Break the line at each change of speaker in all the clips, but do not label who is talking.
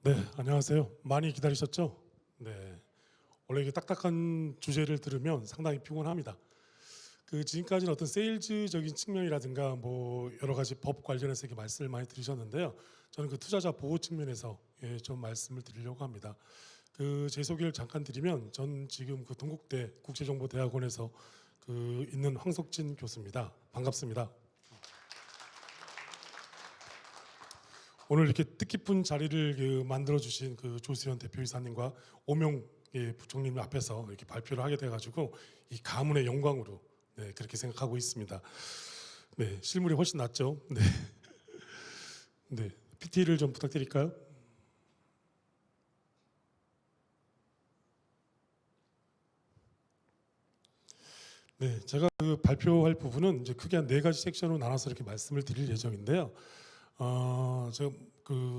네, 안녕하세요. 많이 기다리셨죠? 네. 원래 이게 딱딱한 주제를 들으면 상당히 피곤합니다. 지금까지는 어떤 세일즈적인 측면이라든가 뭐 여러 가지 법 관련해서 이렇게 말씀을 많이 드리셨는데요. 저는 투자자 보호 측면에서 좀 말씀을 드리려고 합니다. 제 소개를 잠깐 드리면 전 지금 동국대 국제정보대학원에서 있는 황석진 교수입니다. 반갑습니다. 오늘 이렇게 뜻깊은 자리를 만들어 주신 조수현 대표이사님과 오명 부총님 앞에서 이렇게 발표를 하게 돼가지고 이 가문의 영광으로 그렇게 생각하고 있습니다. 네, 실물이 훨씬 낫죠. 네, 네, PT를 좀 부탁드릴까요? 네, 제가 발표할 부분은 이제 크게 한 4가지 섹션으로 나눠서 이렇게 말씀을 드릴 예정인데요. 제가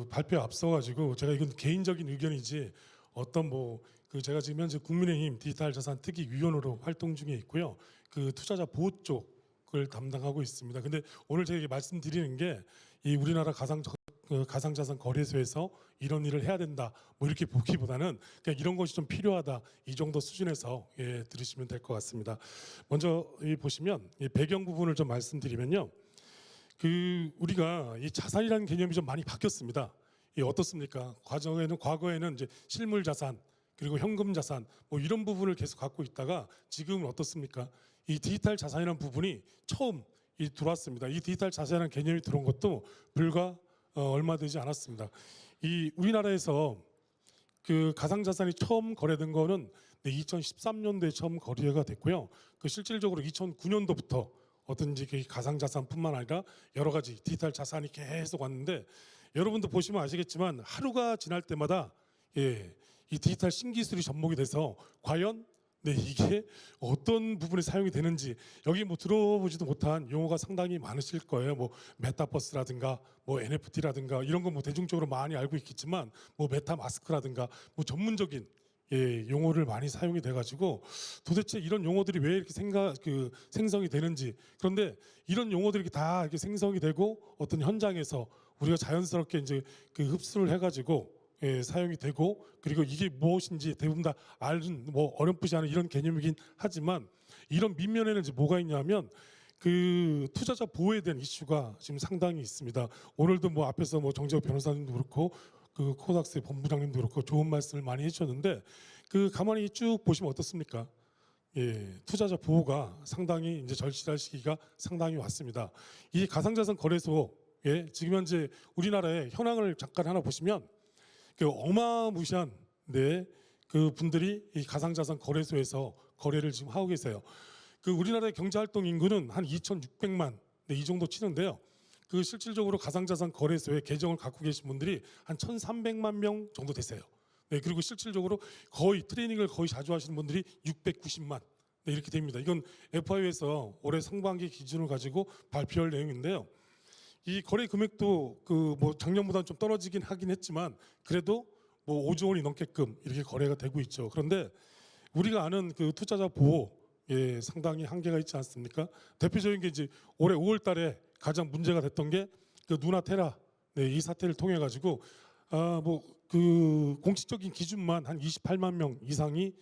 발표 앞서가지고 제가 이건 개인적인 의견이지 어떤 제가 지금 현재 국민의힘 디지털 자산 특위 위원으로 활동 중에 있고요. 투자자 보호 쪽을 담당하고 있습니다. 근데 오늘 제가 말씀드리는 게 이 우리나라 가상자산 거래소에서 이런 일을 해야 된다 뭐 이렇게 보기보다는 그냥 이런 것이 좀 필요하다 이 정도 수준에서 들으시면 될 것 같습니다. 먼저 보시면 이 배경 부분을 좀 말씀드리면요. 우리가 이 자산이라는 개념이 좀 많이 바뀌었습니다. 어떻습니까? 과거에는 이제 실물 자산 그리고 현금 자산 뭐 이런 부분을 계속 갖고 있다가 지금은 어떻습니까? 이 디지털 자산이라는 부분이 처음 들어왔습니다. 이 디지털 자산이라는 개념이 들어온 것도 불과 얼마 되지 않았습니다. 이 우리나라에서 가상 자산이 처음 거래된 거는 2013년도에 처음 거래가 됐고요. 실질적으로 2009년도부터 어떤지 가상 자산뿐만 아니라 여러 가지 디지털 자산이 계속 왔는데 여러분도 보시면 아시겠지만 하루가 지날 때마다 이 디지털 신기술이 접목이 돼서 과연 이게 어떤 부분에 사용이 되는지 여기 들어보지도 못한 용어가 상당히 많으실 거예요. 메타버스라든가 NFT라든가 이런 건 대중적으로 많이 알고 있겠지만 메타마스크라든가 전문적인 용어를 많이 사용이 돼가지고 도대체 이런 용어들이 왜 이렇게 생성이 되는지, 그런데 이런 용어들이 다 이렇게 생성이 되고 어떤 현장에서 우리가 자연스럽게 이제 흡수를 해가지고 사용이 되고, 그리고 이게 무엇인지 대부분 다 아는 어렴풋이 아는 이런 개념이긴 하지만 이런 밑면에는 이제 뭐가 있냐면 투자자 보호에 대한 이슈가 지금 상당히 있습니다. 오늘도 앞에서 정재욱 변호사님도 그렇고 코닥스의 본부장님도 그렇고 좋은 말씀을 많이 해주셨는데 가만히 쭉 보시면 어떻습니까? 투자자 보호가 상당히 이제 절실할 시기가 상당히 왔습니다. 이 가상자산 거래소 지금 현재 우리나라의 현황을 잠깐 하나 보시면 어마무시한 분들이 이 가상자산 거래소에서 거래를 지금 하고 계세요. 우리나라의 경제활동 인구는 한 2,600만 이 정도 치는데요. 실질적으로 가상자산 거래소에 계정을 갖고 계신 분들이 한 1,300만 명 정도 되세요. 그리고 실질적으로 거의 트레이닝을 거의 자주 하시는 분들이 690만 이렇게 됩니다. 이건 FIU에서 올해 상반기 기준을 가지고 발표할 내용인데요. 이 거래 금액도 작년보다는 좀 떨어지긴 하긴 했지만 그래도 5조 원이 넘게끔 이렇게 거래가 되고 있죠. 그런데 우리가 아는 투자자 보호 상당히 한계가 있지 않습니까? 대표적인 게 이제 올해 5월 달에 가장 문제가 됐던 게 누나테라 이 사태를 통해 가지고 공식적인 기준만 한 28만 명 이상이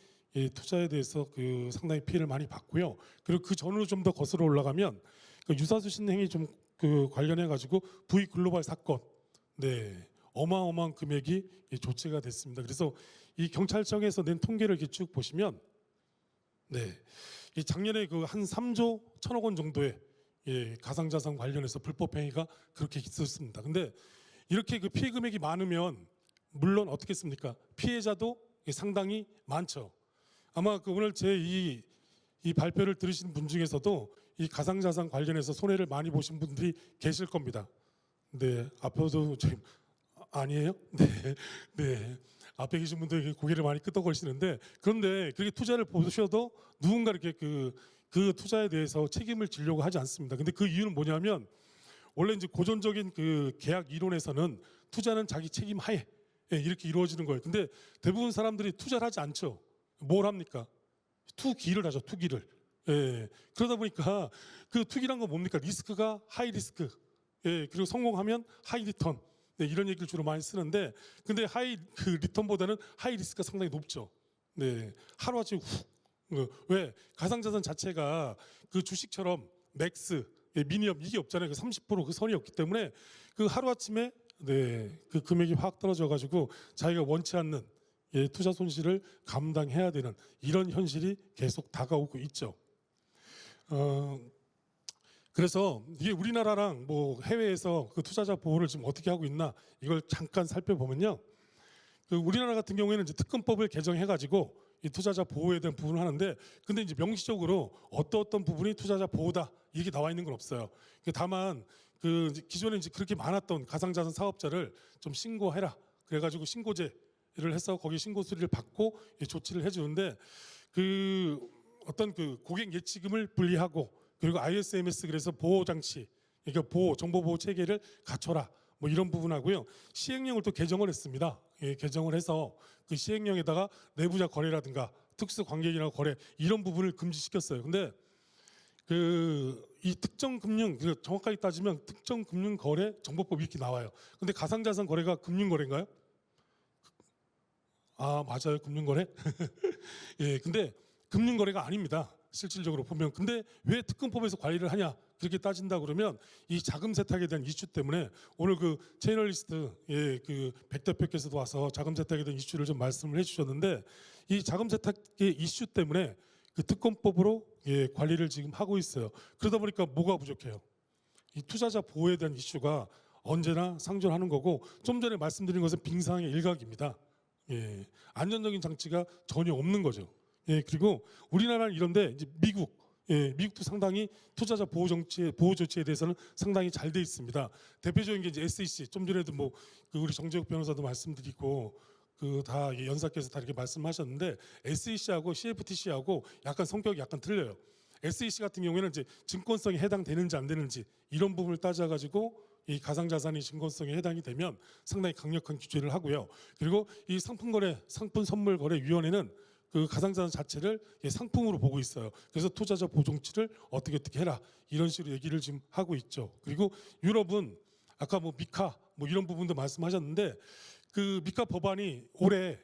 투자에 대해서 상당히 피해를 많이 봤고요. 그리고 그 전으로 좀 더 거슬러 올라가면 유사수신 행위 좀 관련해 가지고 V 글로벌 사건 어마어마한 금액이 조치가 됐습니다. 그래서 이 경찰청에서 낸 통계를 이렇게 쭉 보시면 이 작년에 한 3조 1천억 원 정도의 가상자산 관련해서 불법 행위가 그렇게 있었습니다. 근데 이렇게 피해 금액이 많으면 물론 어떻겠습니까? 피해자도 상당히 많죠. 아마 오늘 제 이 발표를 들으신 분 중에서도 이 가상자산 관련해서 손해를 많이 보신 분들이 계실 겁니다. 앞에도 지금 아니에요? 앞에 계신 분들 고개를 많이 끄덕거리시는데, 그런데 그렇게 투자를 보셔도 누군가 이렇게 그 투자에 대해서 책임을 지려고 하지 않습니다. 근데 그 이유는 뭐냐면 원래 이제 고전적인 계약 이론에서는 투자는 자기 책임 하에 이렇게 이루어지는 거예요. 근데 대부분 사람들이 투자를 하지 않죠. 뭘 합니까? 투기를 하죠. 투기를. 그러다 보니까 투기란 건 뭡니까? 리스크가 하이 리스크. 그리고 성공하면 하이 리턴. 네, 이런 얘기를 주로 많이 쓰는데, 근데 그 리턴보다는 하이 리스크가 상당히 높죠. 네, 하루아침에 훅. 왜 가상자산 자체가 그 주식처럼 맥스, 미니멈 이게 없잖아요. 그 30%그 선이 없기 때문에 그 하루아침에 그 금액이 확 떨어져가지고 자기가 원치 않는 투자 손실을 감당해야 되는 이런 현실이 계속 다가오고 있죠. 그래서 이게 우리나라랑 뭐 해외에서 그 투자자 보호를 지금 어떻게 하고 있나 이걸 잠깐 살펴보면요. 그 우리나라 같은 경우에는 이제 특검법을 개정해가지고 이 투자자 보호에 대한 부분을 하는데, 근데 이제 명시적으로 어떤 부분이 투자자 보호다 이게 나와 있는 건 없어요. 다만 그 기존에 이제 그렇게 많았던 가상자산 사업자를 좀 신고해라. 그래가지고 신고제를 해서 거기 신고 수리를 받고 조치를 해주는데, 그 어떤 그 고객 예치금을 분리하고 그리고 ISMS 그래서 보호 장치, 그러니까 정보 보호 체계를 갖춰라. 뭐 이런 부분하고요. 시행령을 또 개정을 했습니다. 개정을 해서 그 시행령에다가 내부자 거래라든가 특수 관계인이나 거래 이런 부분을 금지시켰어요. 근데 이 특정 금융, 정확하게 따지면 특정 금융 거래 정보법이 이렇게 나와요. 근데 가상자산 거래가 금융 거래인가요? 아, 맞아요. 금융 거래. 예, 근데 금융 거래가 아닙니다. 실질적으로 보면. 근데 왜 특검법에서 관리를 하냐? 그렇게 따진다 그러면 이 자금 세탁에 대한 이슈 때문에 오늘 그 채널리스트 그 백 대표께서도 와서 자금 세탁에 대한 이슈를 좀 말씀을 해주셨는데, 이 자금 세탁의 이슈 때문에 그 특검법으로 관리를 지금 하고 있어요. 그러다 보니까 뭐가 부족해요? 이 투자자 보호에 대한 이슈가 언제나 상존하는 거고, 좀 전에 말씀드린 것은 빙상의 일각입니다. 안전적인 장치가 전혀 없는 거죠. 그리고 우리나라는 이런데 이제 미국도 상당히 투자자 보호 조치에 대해서는 상당히 잘 돼 있습니다. 대표적인 게 이제 SEC, 좀 전에도 뭐 그 우리 정재욱 변호사도 말씀드리고 그 다 연사께서 다 이렇게 말씀하셨는데, SEC하고 CFTC하고 약간 성격이 약간 틀려요. SEC 같은 경우에는 이제 증권성이 해당되는지 안 되는지 이런 부분을 따져가지고 이 가상자산이 증권성에 해당이 되면 상당히 강력한 규제를 하고요. 그리고 이 상품선물거래위원회는 그 가상자산 자체를 상품으로 보고 있어요. 그래서 투자자 보호 정치를 어떻게 해라 이런 식으로 얘기를 지금 하고 있죠. 그리고 유럽은 아까 뭐 미카 뭐 이런 부분도 말씀하셨는데, 그 미카 법안이 올해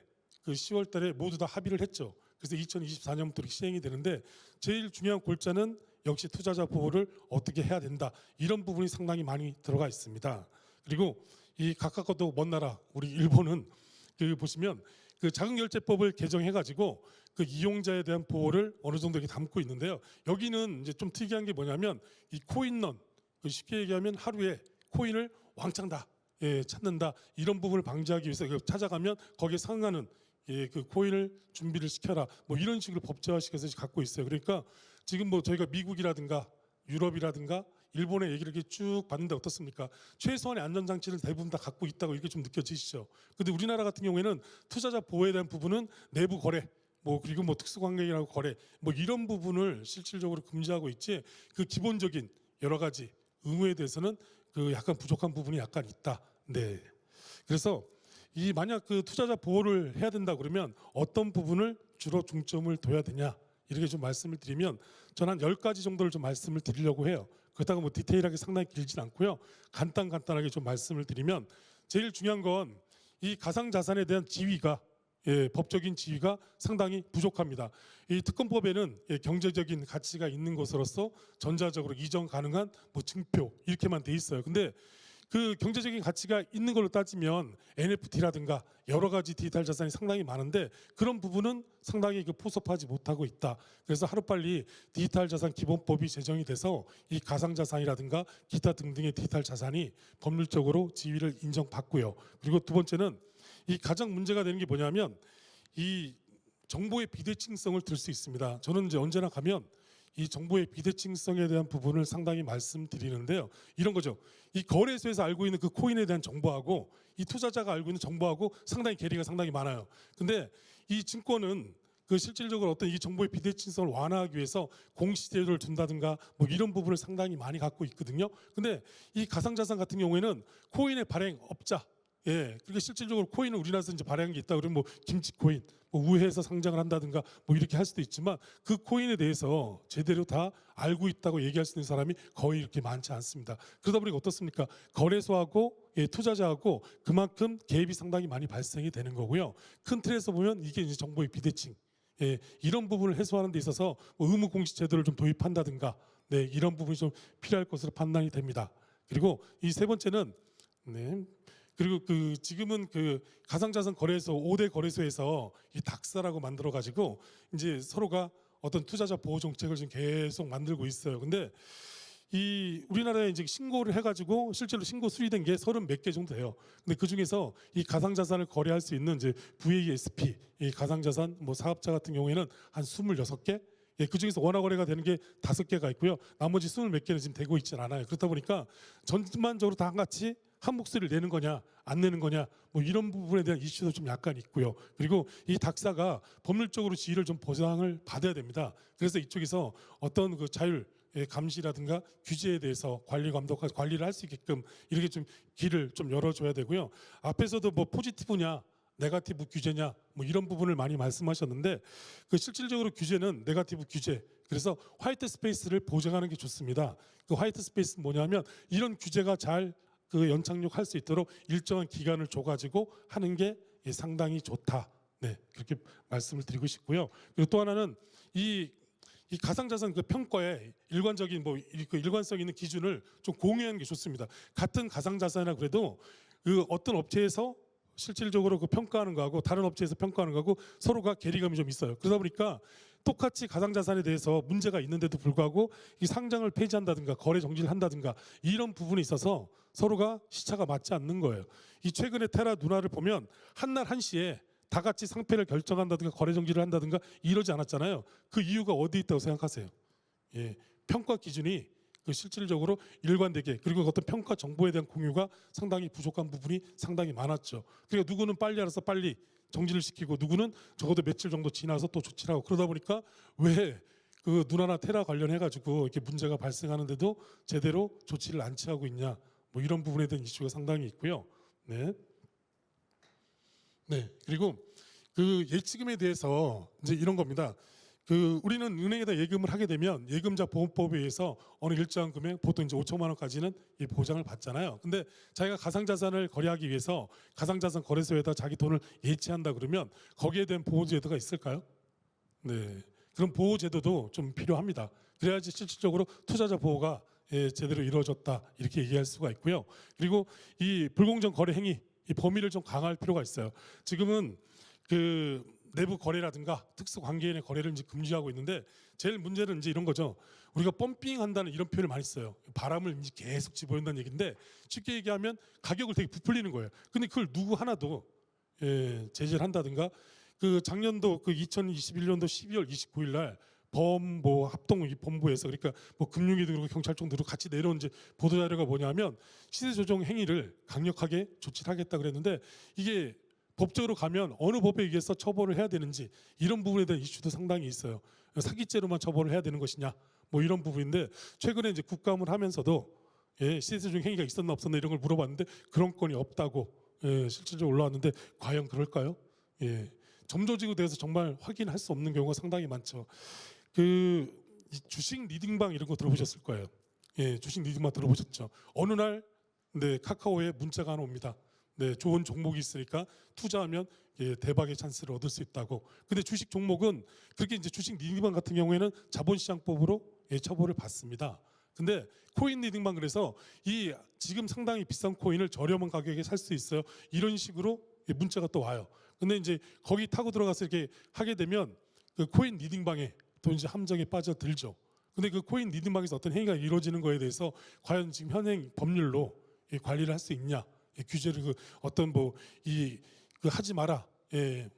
그 10월달에 모두 다 합의를 했죠. 그래서 2024년부터 시행이 되는데, 제일 중요한 골자는 역시 투자자 보호를 어떻게 해야 된다 이런 부분이 상당히 많이 들어가 있습니다. 그리고 이 가깝고도 먼 나라 우리 일본은 그 보시면 그 자금결제법을 개정해가지고 그 이용자에 대한 보호를 어느 정도 이렇게 담고 있는데요. 여기는 이제 좀 특이한 게 뭐냐면 이 코인런, 쉽게 얘기하면 하루에 코인을 왕창 다 찾는다 이런 부분을 방지하기 위해서 찾아가면 거기에 상응하는 그 코인을 준비를 시켜라 뭐 이런 식으로 법제화시켜서 갖고 있어요. 그러니까 지금 뭐 저희가 미국이라든가 유럽이라든가 일본의 얘기를 이렇게 쭉 봤는데 어떻습니까? 최소한의 안전장치를 대부분 다 갖고 있다고 이렇게 좀 느껴지시죠? 근데 우리나라 같은 경우에는 투자자 보호에 대한 부분은 내부 거래, 뭐 그리고 뭐 특수관계인하고 거래, 뭐 이런 부분을 실질적으로 금지하고 있지, 그 기본적인 여러 가지 의무에 대해서는 그 약간 부족한 부분이 약간 있다. 네. 그래서 이 만약 그 투자자 보호를 해야 된다 그러면 어떤 부분을 주로 중점을 둬야 되냐? 이렇게 좀 말씀을 드리면 저는 한 10가지 정도를 좀 말씀을 드리려고 해요. 그렇다고 뭐 디테일하게 상당히 길진 않고요. 간단하게 좀 말씀을 드리면, 제일 중요한 건 이 가상자산에 대한 지위가 법적인 지위가 상당히 부족합니다. 이 특검법에는 경제적인 가치가 있는 것으로서 전자적으로 이전 가능한 뭐 증표 이렇게만 돼 있어요. 근데 그 경제적인 가치가 있는 걸로 따지면 NFT라든가 여러 가지 디지털 자산이 상당히 많은데 그런 부분은 상당히 포섭하지 못하고 있다. 그래서 하루빨리 디지털 자산 기본법이 제정이 돼서 이 가상 자산이라든가 기타 등등의 디지털 자산이 법률적으로 지위를 인정받고요. 그리고 두 번째는 이 가장 문제가 되는 게 뭐냐면 이 정보의 비대칭성을 들 수 있습니다. 저는 이제 언제나 가면 이 정보의 비대칭성에 대한 부분을 상당히 말씀드리는데요. 이런 거죠. 이 거래소에서 알고 있는 그 코인에 대한 정보하고 이 투자자가 알고 있는 정보하고 상당히 괴리가 상당히 많아요. 근데 이 증권은 그 실질적으로 어떤 이 정보의 비대칭성을 완화하기 위해서 공시제도를 둔다든가 뭐 이런 부분을 상당히 많이 갖고 있거든요. 근데 이 가상자산 같은 경우에는 코인의 발행업자, 예, 그러니까 실질적으로 코인은 우리나라에서 이제 발행한 게 있다 그러면 뭐 김치 코인, 뭐 우회해서 상장을 한다든가 뭐 이렇게 할 수도 있지만 그 코인에 대해서 제대로 다 알고 있다고 얘기할 수 있는 사람이 거의 이렇게 많지 않습니다. 그러다 보니까 어떻습니까? 거래소하고 투자자하고 그만큼 갭이 상당히 많이 발생이 되는 거고요. 큰 틀에서 보면 이게 이제 정보의 비대칭, 이런 부분을 해소하는 데 있어서 뭐 의무 공시 제도를 좀 도입한다든가, 이런 부분이 좀 필요할 것으로 판단이 됩니다. 그리고 이 세 번째는 그리고 지금은 가상자산 거래소 5대 거래소에서 이 닥스라고 만들어 가지고 이제 서로가 어떤 투자자 보호 정책을 지금 계속 만들고 있어요. 근데 이 우리나라에 이제 신고를 해가지고 실제로 신고 수리된 게 30 몇 개 정도 돼요. 근데 그 중에서 이 가상자산을 거래할 수 있는 이제 VASP, 이 가상자산 뭐 사업자 같은 경우에는 한 26개, 그 중에서 원화 거래가 되는 게 5개가 있고요. 나머지 20 몇 개는 지금 되고 있진 않아요. 그렇다 보니까 전반적으로 다 같이 한 목소리를 내는 거냐 안 내는 거냐 뭐 이런 부분에 대한 이슈도 좀 약간 있고요. 그리고 이 닥사가 법률적으로 지위를 좀 보장을 받아야 됩니다. 그래서 이쪽에서 어떤 자율 감시라든가 규제에 대해서 관리 감독 관리를 할 수 있게끔 이렇게 좀 길을 좀 열어줘야 되고요. 앞에서도 뭐 포지티브냐 네거티브 규제냐 뭐 이런 부분을 많이 말씀하셨는데 실질적으로 규제는 네거티브 규제, 그래서 화이트 스페이스를 보장하는 게 좋습니다. 그 화이트 스페이스는 뭐냐면 이런 규제가 잘 연착륙할 수 있도록 일정한 기간을 줘가지고 하는 게 상당히 좋다. 그렇게 말씀을 드리고 싶고요. 그리고 또 하나는 이 가상자산 평가에 일관적인 일관성 있는 기준을 좀 공유하는 게 좋습니다. 같은 가상자산이라 그래도 어떤 업체에서 실질적으로 평가하는 거하고 다른 업체에서 평가하는 거하고 서로가 괴리감이 좀 있어요. 그러다 보니까 똑같이 가상자산에 대해서 문제가 있는데도 불구하고 이 상장을 폐지한다든가 거래 정지를 한다든가 이런 부분이 있어서 서로가 시차가 맞지 않는 거예요. 이 최근에 테라 누나를 보면 한날 한시에 다 같이 상패를 결정한다든가 거래 정지를 한다든가 이러지 않았잖아요. 그 이유가 어디 있다고 생각하세요? 평가 기준이 실질적으로 일관되게, 그리고 어떤 평가 정보에 대한 공유가 상당히 부족한 부분이 상당히 많았죠. 그러니까 누구는 빨리 알아서 빨리 정지를 시키고 누구는 적어도 며칠 정도 지나서 또 조치를 하고, 그러다 보니까 왜 누나나 테라 관련해 가지고 이렇게 문제가 발생하는데도 제대로 조치를 안 취하고 있냐, 뭐 이런 부분에 대한 이슈가 상당히 있고요. 그리고 예치금에 대해서 이제 이런 겁니다. 우리는 은행에다 예금을 하게 되면 예금자 보험법에 의해서 어느 일정 금액, 보통 이제 5천만 원까지는 이 보장을 받잖아요. 근데 자기가 가상자산을 거래하기 위해서 가상자산 거래소에다 자기 돈을 예치한다 그러면 거기에 대한 보호제도가 있을까요? 그런 보호제도도 좀 필요합니다. 그래야지 실질적으로 투자자 보호가 제대로 이루어졌다 이렇게 얘기할 수가 있고요. 그리고 이 불공정 거래 행위, 이 범위를 좀 강화할 필요가 있어요. 지금은 내부 거래라든가 특수 관계인의 거래를 이제 금지하고 있는데 제일 문제는 이제 이런 거죠. 우리가 펌핑한다는 이런 표현을 많이 써요. 바람을 이제 계속 집어넣는다는 얘기인데 쉽게 얘기하면 가격을 되게 부풀리는 거예요. 근데 그걸 누구 하나도 제재를 한다든가 작년도 2021년도 12월 29일 날 합동 본부에서, 그러니까 뭐 금융위도 그리고 경찰청도 같이 내려온 이제 보도 자료가 뭐냐면 시세 조정 행위를 강력하게 조치를 하겠다 그랬는데 이게 법적으로 가면 어느 법에 의해서 처벌을 해야 되는지 이런 부분에 대한 이슈도 상당히 있어요. 사기죄로만 처벌을 해야 되는 것이냐 뭐 이런 부분인데 최근에 이제 국감을 하면서도 시세 조정 행위가 있었나 없었나 이런 걸 물어봤는데 그런 건이 없다고 실질적으로 올라왔는데 과연 그럴까요? 점조지구에 대해서 정말 확인할 수 없는 경우가 상당히 많죠. 이 주식 리딩방 이런 거 들어보셨을 거예요. 주식 리딩방 들어보셨죠? 어느 날 카카오에 문자가 하나 옵니다. 좋은 종목이 있으니까 투자하면 대박의 찬스를 얻을 수 있다고. 근데 주식 종목은 그렇게 이제 주식 리딩방 같은 경우에는 자본시장법으로 처벌을 받습니다. 근데 코인 리딩방, 그래서 이 지금 상당히 비싼 코인을 저렴한 가격에 살 수 있어요. 이런 식으로 문자가 또 와요. 근데 이제 거기 타고 들어가서 이렇게 하게 되면 그 코인 리딩방에 또 이제 함정에 빠져들죠. 근데 그 코인 리딩방에서 어떤 행위가 이루어지는 거에 대해서 과연 지금 현행 법률로 관리를 할 수 있냐, 규제를 어떤 하지 마라,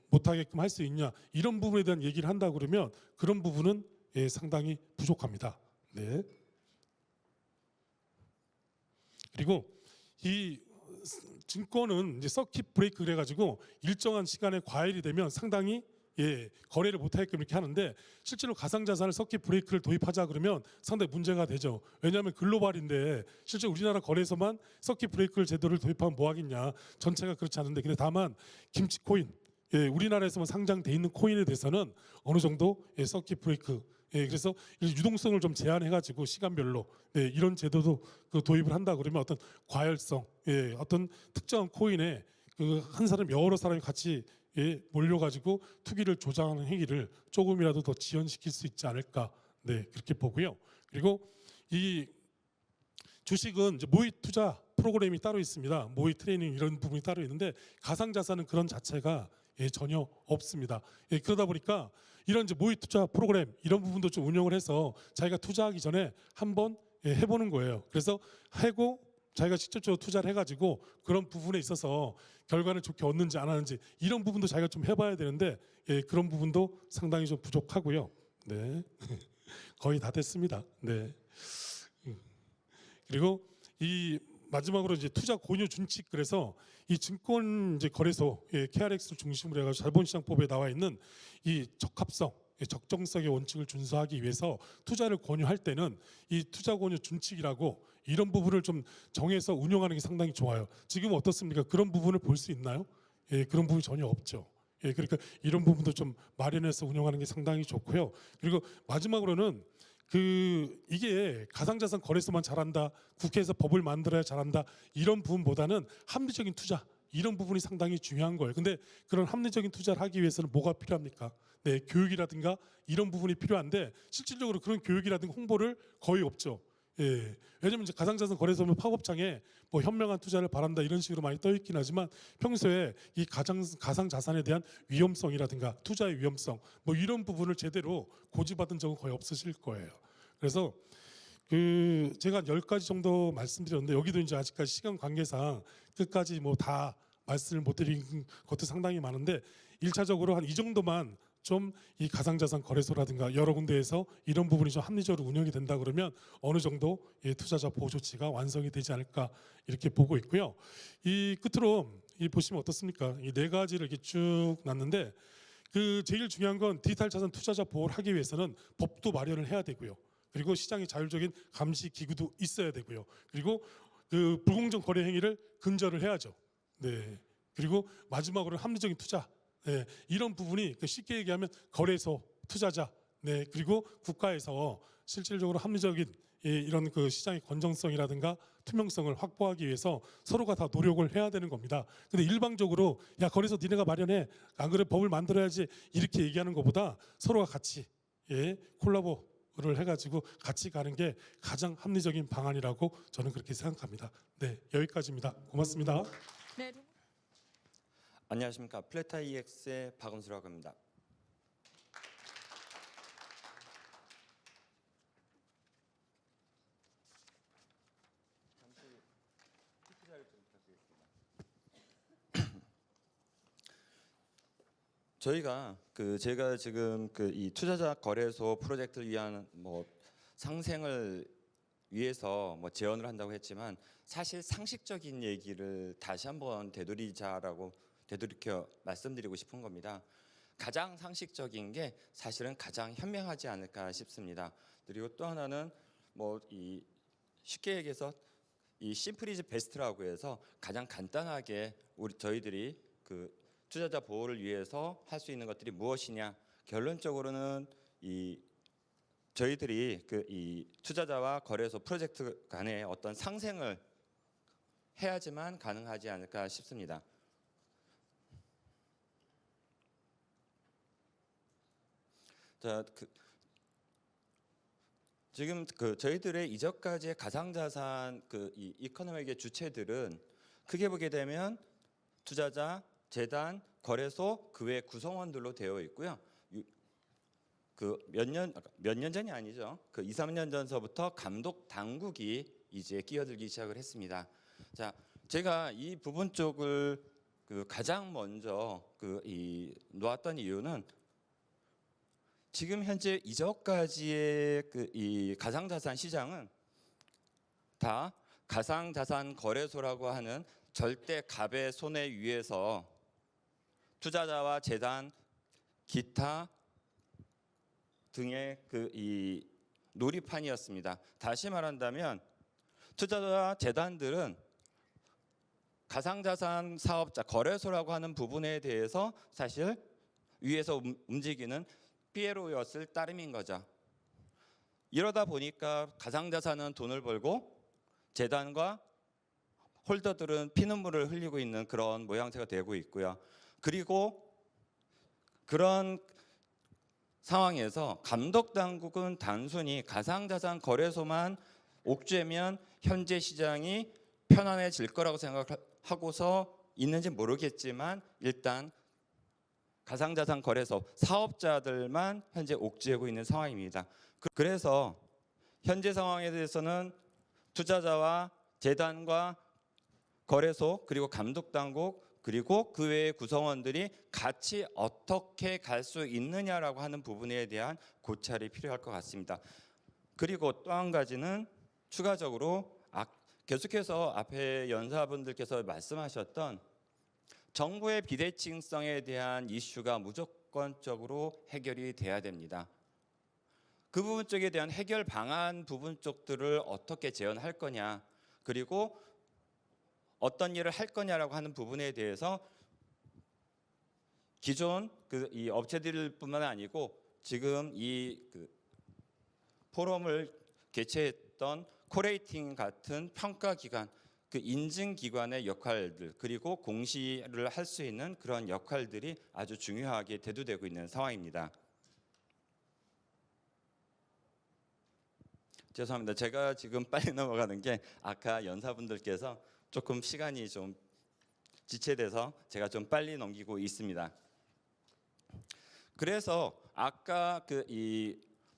못하게끔 할 수 있냐 이런 부분에 대한 얘기를 한다 그러면 그런 부분은 상당히 부족합니다. 그리고 이 증권은 이제 서킷 브레이크 그래가지고 일정한 시간에 과열이 되면 상당히 거래를 못하게끔 이렇게 하는데 실제로 가상자산을 서킷 브레이크를 도입하자 그러면 상당히 문제가 되죠. 왜냐하면 글로벌인데 실제 우리나라 거래소만 서킷 브레이크를 제도를 도입하면 뭐 하겠냐. 전체가 그렇지 않은데 근데 다만 김치코인 우리나라에서만 상장돼 있는 코인에 대해서는 어느 정도 서킷 브레이크 그래서 유동성을 좀 제한해가지고 시간별로 이런 제도도 그 도입을 한다 그러면 어떤 과열성 어떤 특정한 코인에 그 한 사람 여러 사람이 같이 몰려가지고 투기를 조장하는 행위를 조금이라도 더 지연시킬 수 있지 않을까 그렇게 보고요. 그리고 이 주식은 이제 모의 투자 프로그램이 따로 있습니다. 모의 트레이닝 이런 부분이 따로 있는데 가상자산은 그런 자체가 전혀 없습니다. 그러다 보니까 이런 이제 모의 투자 프로그램 이런 부분도 좀 운영을 해서 자기가 투자하기 전에 한번 해보는 거예요. 그래서 하고 자기가 직접적으로 투자를 해가지고 그런 부분에 있어서 결과를 좋게 얻는지 안 하는지 이런 부분도 자기가 좀 해봐야 되는데 그런 부분도 상당히 좀 부족하고요. 네, 거의 다 됐습니다. 네. 그리고 이 마지막으로 이제 투자 권유 준칙 그래서 이 증권 이제 거래소 KRX를 중심으로 해가지고 자본시장법에 나와 있는 이 적합성, 적정성의 원칙을 준수하기 위해서 투자를 권유할 때는 이 투자 권유 준칙이라고 이런 부분을 좀 정해서 운영하는 게 상당히 좋아요. 지금 어떻습니까? 그런 부분을 볼 수 있나요? 그런 부분이 전혀 없죠. 그러니까 이런 부분도 좀 마련해서 운영하는 게 상당히 좋고요. 그리고 마지막으로는 이게 가상자산 거래소만 잘한다, 국회에서 법을 만들어야 잘한다 이런 부분보다는 합리적인 투자 이런 부분이 상당히 중요한 거예요. 근데 그런 합리적인 투자를 하기 위해서는 뭐가 필요합니까? 교육이라든가 이런 부분이 필요한데 실질적으로 그런 교육이라든가 홍보를 거의 없죠. 왜냐하면 이제 가상자산 거래소는 팝업창에 뭐 현명한 투자를 바란다 이런 식으로 많이 떠 있긴 하지만 평소에 이 가상자산에 대한 위험성이라든가 투자의 위험성 뭐 이런 부분을 제대로 고지받은 적은 거의 없으실 거예요. 그래서 제가 한 10가지 정도 말씀드렸는데 여기도 이제 아직까지 시간 관계상 끝까지 뭐 다 말씀을 못 드린 것도 상당히 많은데 1차적으로 한 이 정도만 좀 이 가상자산 거래소라든가 여러 군데에서 이런 부분이 좀 합리적으로 운영이 된다 그러면 어느 정도 투자자 보호 조치가 완성이 되지 않을까 이렇게 보고 있고요. 이 끝으로 보시면 어떻습니까? 이 4가지를 이렇게 쭉 놨는데 제일 중요한 건 디지털 자산 투자자 보호를 하기 위해서는 법도 마련을 해야 되고요. 그리고 시장의 자율적인 감시 기구도 있어야 되고요. 그리고 불공정 거래 행위를 근절을 해야죠. 네. 그리고 마지막으로 합리적인 투자. 이런 부분이 쉽게 얘기하면 거래소, 투자자, 그리고 국가에서 실질적으로 합리적인 이런 시장의 건전성이라든가 투명성을 확보하기 위해서 서로가 다 노력을 해야 되는 겁니다. 근데 일방적으로 야 거래소 니네가 마련해, 안 그래 법을 만들어야지 이렇게 얘기하는 것보다 서로가 같이 콜라보를 해가지고 같이 가는 게 가장 합리적인 방안이라고 저는 그렇게 생각합니다. 네, 여기까지입니다. 고맙습니다.
네.
안녕하십니까. 플레타 EX의 박은수라고 합니다. 잠시 PPT를 좀 부탁드리겠습니다. 제가 지금 이 투자자 거래소 프로젝트를 위한 상생을 위해서 제언을 한다고 했지만 사실 상식적인 얘기를 다시 한번 되돌이켜 말씀드리고 싶은 겁니다. 가장 상식적인 게 사실은 가장 현명하지 않을까 싶습니다. 그리고 또 하나는 쉽게 얘기해서 이 심플 이즈 베스트라고 해서 가장 간단하게 저희들이 투자자 보호를 위해서 할 수 있는 것들이 무엇이냐. 결론적으로는 저희들이 이 투자자와 거래소 프로젝트 간의 어떤 상생을 해야지만 가능하지 않을까 싶습니다. 자, 지금 저희들의 이전까지의 가상자산 이 이코노믹의 주체들은 크게 보게 되면 투자자, 재단, 거래소, 그 외 구성원들로 되어 있고요. 몇 년 전이 아니죠. 2, 3년 전서부터 감독 당국이 이제 끼어들기 시작을 했습니다. 자, 제가 이 부분 쪽을 가장 먼저 놓았던 이유는 지금 현재 이전까지의 이 가상자산 시장은 다 가상자산 거래소라고 하는 절대 갑의 손에 의해서 투자자와 재단, 기타 등의 그 이 놀이판이었습니다. 다시 말한다면 투자자 재단들은 가상자산 사업자 거래소라고 하는 부분에 대해서 사실 위에서 움직이는 피에로였을 따름인 거죠. 이러다 보니까 가상자산은 돈을 벌고 재단과 홀더들은 피눈물을 흘리고 있는 그런 모양새가 되고 있고요. 그리고 그런 상황에서 감독 당국은 단순히 가상자산 거래소만 옥죄면 현재 시장이 편안해질 거라고 생각하고서 있는지 모르겠지만 일단 가상자산 거래소 사업자들만 현재 옥죄고 있는 상황입니다. 그래서 현재 상황에 대해서는 투자자와 재단과 거래소 그리고 감독 당국 그리고 그 외의 구성원들이 같이 어떻게 갈 수 있느냐라고 하는 부분에 대한 고찰이 필요할 것 같습니다. 그리고 또 한 가지는 추가적으로 계속해서 앞에 연사분들께서 말씀하셨던 정부의 비대칭성에 대한 이슈가 무조건적으로 해결이 돼야 됩니다. 그 부분 쪽에 대한 해결 방안 부분 쪽들을 어떻게 재현할 거냐, 그리고 어떤 일을 할 거냐라고 하는 부분에 대해서 기존 이 업체들뿐만 아니고 지금 포럼을 개최했던 코레이팅 같은 평가 기관, 그 인증 기관의 역할들 그리고 공시를 할 수 있는 그런 역할들이 아주 중요하게 대두되고 있는 상황입니다. 죄송합니다. 제가 지금 빨리 넘어가는 게 아까 연사분들께서 조금 시간이 좀 지체돼서 제가 좀 빨리 넘기고 있습니다. 그래서 아까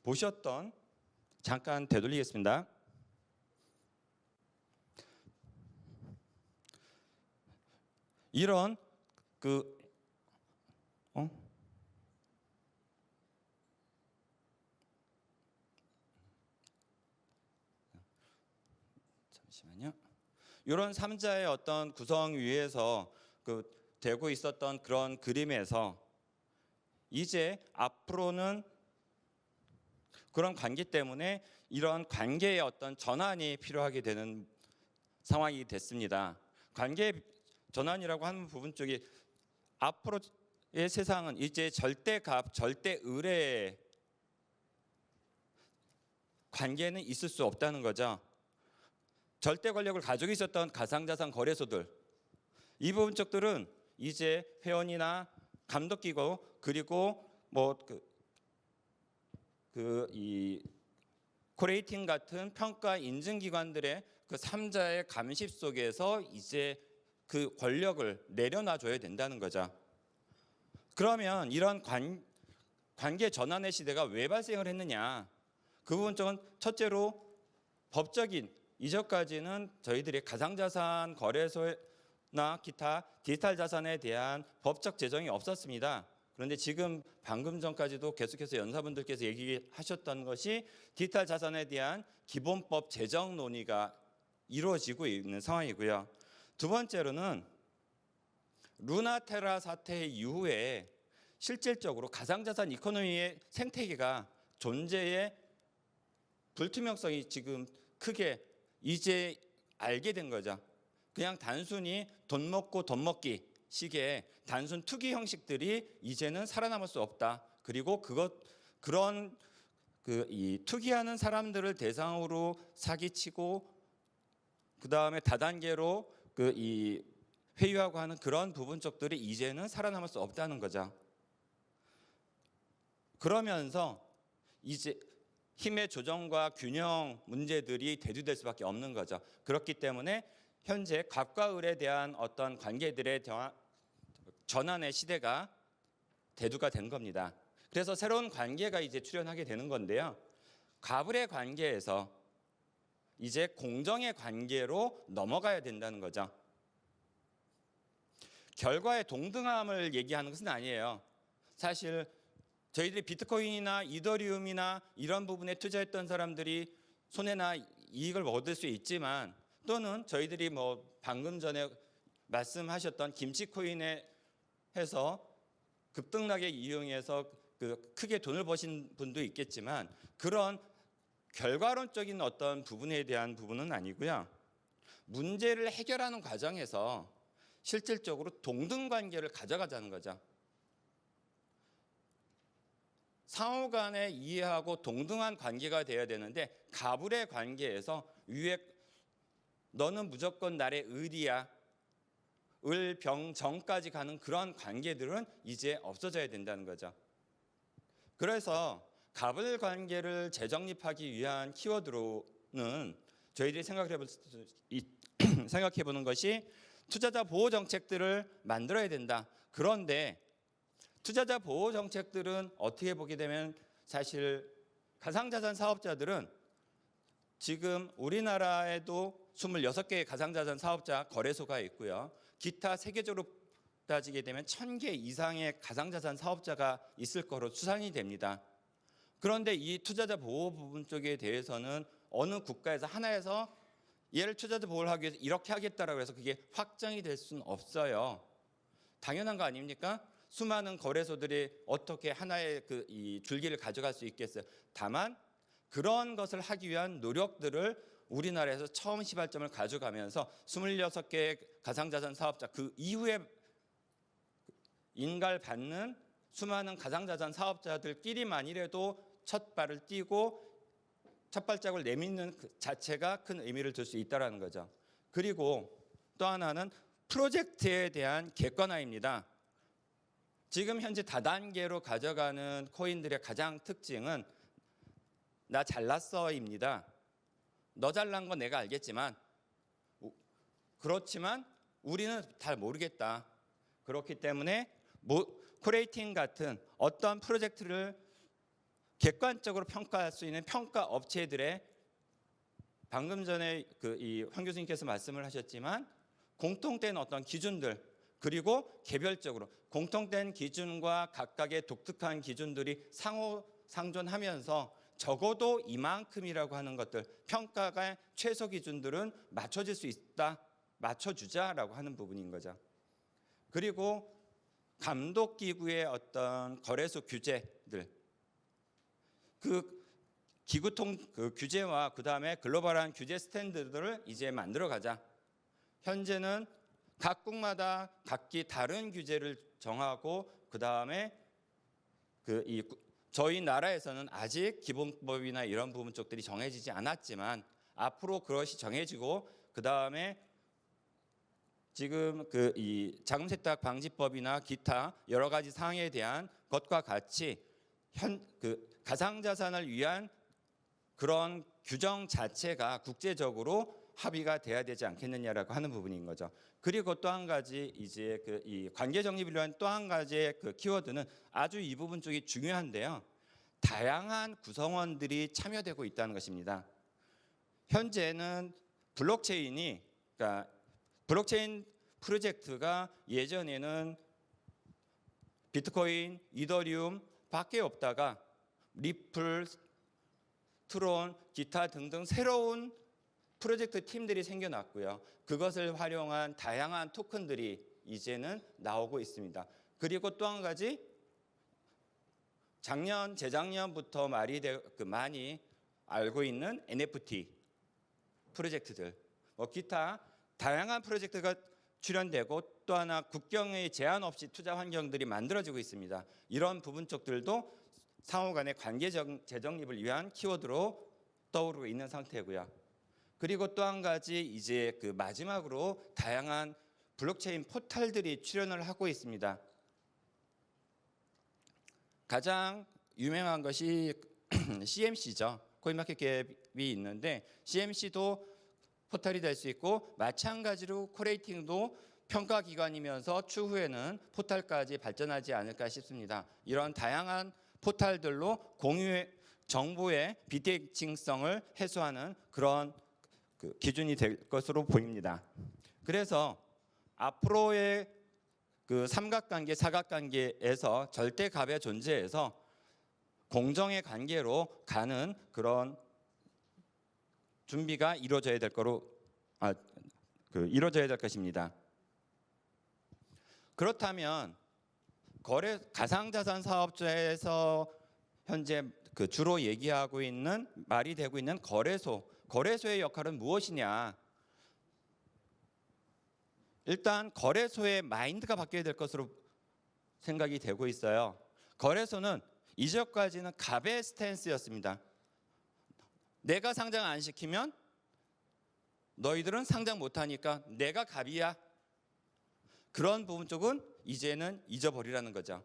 보셨던 잠깐 되돌리겠습니다. 이런 잠시만요. 이런 3자의 어떤 구성 위에서 되고 있었던 그런 그림에서 이제 앞으로는 그런 관계 때문에 이런 관계의 어떤 전환이 필요하게 되는 상황이 됐습니다. 관계 전환이라고 하는 부분 쪽이 앞으로의 세상은 이제 절대값, 절대을의 관계는 있을 수 없다는 거죠. 절대 권력을 가지고 있었던 가상자산 거래소들, 이 부분 쪽들은 이제 회원이나 감독기구 그리고 이 코레이팅 같은 평가 인증기관들의 그 3자의 감시 속에서 이제 그 권력을 내려놔줘야 된다는 거죠. 그러면 이런 관계 전환의 시대가 왜 발생을 했느냐? 그 부분 쪽은 첫째로 법적인 이전까지는 저희들이 가상자산 거래소나 기타 디지털 자산에 대한 법적 제정이 없었습니다. 그런데 지금 방금 전까지도 계속해서 연사분들께서 얘기하셨던 것이 디지털 자산에 대한 기본법 제정 논의가 이루어지고 있는 상황이고요. 두 번째로는 루나테라 사태 이후에 실질적으로 가상자산 이코노미의 생태계가 존재의 불투명성이 지금 크게 이제 알게 된 거죠. 그냥 단순히 돈 먹고 돈 먹기 식의 단순 투기 형식들이 이제는 살아남을 수 없다. 그리고 그런 이 투기하는 사람들을 대상으로 사기치고 그 다음에 다단계로 이 회유하고 하는 그런 부분 쪽들이 이제는 살아남을 수 없다는 거죠. 그러면서 이제 힘의 조정과 균형 문제들이 대두될 수밖에 없는 거죠. 그렇기 때문에 현재 갑과 을에 대한 어떤 관계들의 전환의 시대가 대두가 된 겁니다. 그래서 새로운 관계가 이제 출현하게 되는 건데요. 갑을의 관계에서 이제 공정의 관계로 넘어가야 된다는 거죠. 결과의 동등함을 얘기하는 것은 아니에요. 사실 저희들이 비트코인이나 이더리움이나 이런 부분에 투자했던 사람들이 손해나 이익을 얻을 수 있지만, 또는 저희들이 방금 전에 말씀하셨던 김치코인에 해서 급등락에 이용해서 그 크게 돈을 버신 분도 있겠지만 그런 결과론적인 어떤 부분에 대한 부분은 아니고요. 문제를 해결하는 과정에서 실질적으로 동등 관계를 가져가자는 거죠. 상호 간에 이해하고 동등한 관계가 되어야 되는데 가불의 관계에서 위에 너는 무조건 나의 을이야, 을병정까지 가는 그런 관계들은 이제 없어져야 된다는 거죠. 그래서 가불 관계를 재정립하기 위한 키워드로는 저희들이 생각해 보는 것이 투자자 보호 정책들을 만들어야 된다. 그런데 투자자 보호 정책들은 어떻게 보게 되면 사실 가상자산 사업자들은 지금 우리나라에도 26개의 가상자산 사업자 거래소가 있고요. 기타 세계적으로 따지게 되면 1000개 이상의 가상자산 사업자가 있을 거로 추산이 됩니다. 그런데 이 투자자 보호 부분 쪽에 대해서는 어느 국가에서 하나에서 얘를 투자자 보호를 하기 위해서 이렇게 하겠다라고 해서 그게 확정이 될 수는 없어요. 당연한 거 아닙니까? 수많은 거래소들이 어떻게 하나의 이 줄기를 가져갈 수 있겠어요. 다만 그런 것을 하기 위한 노력들을 우리나라에서 처음 시발점을 가져가면서 26개의 가상자산 사업자 그 이후에 인가받는 수많은 가상자산 사업자들끼리만이라도 첫 발을 띄고 첫 발짝을 내딛는 그 자체가 큰 의미를 둘 수 있다는 거죠. 그리고 또 하나는 프로젝트에 대한 객관화입니다. 지금 현재 다단계로 가져가는 코인들의 가장 특징은 나 잘났어입니다. 너 잘난 건 내가 알겠지만 그렇지만 우리는 잘 모르겠다. 그렇기 때문에 코레이팅 같은 어떤 프로젝트를 객관적으로 평가할 수 있는 평가 업체들의 방금 전에 이 황 교수님께서 말씀을 하셨지만 공통된 어떤 기준들 그리고 개별적으로 공통된 기준과 각각의 독특한 기준들이 상호 상존하면서 적어도 이만큼이라고 하는 것들 평가가 최소 기준들은 맞춰질 수 있다. 맞춰주자라고 하는 부분인 거죠. 그리고 감독기구의 어떤 거래소 규제들 기구통 규제와 그다음에 글로벌한 규제 스탠드들을 이제 만들어 가자. 현재는 각국마다 각기 다른 규제를 정하고 그다음에 저희 나라에서는 아직 기본법이나 이런 부분 쪽들이 정해지지 않았지만 앞으로 그것이 정해지고 그다음에 지금 이 자금 세탁 방지법이나 기타 여러 가지 사항에 대한 것과 같이 가상자산을 위한 그런 규정 자체가 국제적으로 합의가 돼야 되지 않겠느냐라고 하는 부분인 거죠. 그리고 또 한 가지 이제 이 관계 정립을 위한 또 한 가지의 키워드는 아주 이 부분 쪽이 중요한데요. 다양한 구성원들이 참여되고 있다는 것입니다. 현재는 블록체인 프로젝트가 예전에는 비트코인, 이더리움 밖에 없다가 리플, 트론, 기타 등등 새로운 프로젝트 팀들이 생겨났고요. 그것을 활용한 다양한 토큰들이 이제는 나오고 있습니다. 그리고 또 한 가지 재작년부터 많이 알고 있는 NFT 프로젝트들, 기타 다양한 프로젝트가 출연되고 또 하나 국경의 제한 없이 투자 환경들이 만들어지고 있습니다. 이런 부분 쪽들도 상호 간의 관계 재정립을 위한 키워드로 떠오르고 있는 상태고요. 그리고 또 한 가지 이제 마지막으로 다양한 블록체인 포털들이 출연을 하고 있습니다. 가장 유명한 것이 CMC죠. 코인마켓캡이 있는데 CMC도 포털이 될 수 있고 마찬가지로 코레이팅도 평가기관이면서 추후에는 포털까지 발전하지 않을까 싶습니다. 이런 다양한 포털들로 공유의 정보의 비대칭성을 해소하는 그런 기준이 될 것으로 보입니다. 그래서 앞으로의 삼각관계, 사각관계에서 절대값의 존재에서 공정의 관계로 가는 그런 준비가 이루어져야 될 것입니다. 그렇다면 가상자산 사업자에서 현재 그 주로 얘기하고 있는 말이 되고 있는 거래소의 역할은 무엇이냐? 일단 거래소의 마인드가 바뀌어야 될 것으로 생각이 되고 있어요. 거래소는 이전까지는 갑의 스탠스였습니다. 내가 상장 안 시키면 너희들은 상장 못하니까 내가 갑이야. 그런 부분 쪽은 이제는 잊어버리라는 거죠.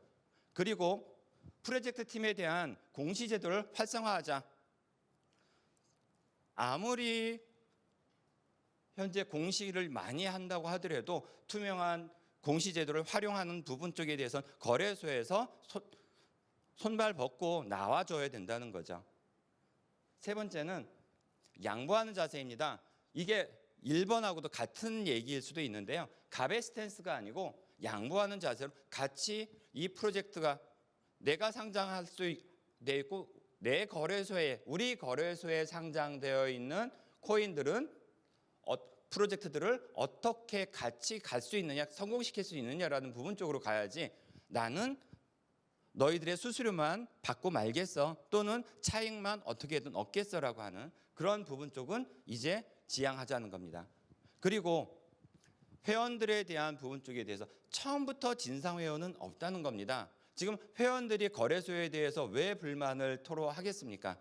그리고 프로젝트 팀에 대한 공시제도를 활성화하자. 아무리 현재 공시를 많이 한다고 하더라도 투명한 공시제도를 활용하는 부분 쪽에 대해서는 거래소에서 손발 벗고 나와줘야 된다는 거죠. 세 번째는 양보하는 자세입니다. 이게 1번하고도 같은 얘기일 수도 있는데요. 갑의 스탠스가 아니고 양보하는 자세로 같이 이 프로젝트가 내가 상장할 수 있고 내 거래소에 우리 거래소에 상장되어 있는 코인들은 프로젝트들을 어떻게 같이 갈 수 있느냐, 성공시킬 수 있느냐라는 부분 쪽으로 가야지 나는 너희들의 수수료만 받고 말겠어 또는 차익만 어떻게든 얻겠어라고 하는 그런 부분 쪽은 이제 지양하자는 겁니다. 그리고 회원들에 대한 부분 쪽에 대해서 처음부터 진상회원은 없다는 겁니다. 지금 회원들이 거래소에 대해서 왜 불만을 토로하겠습니까?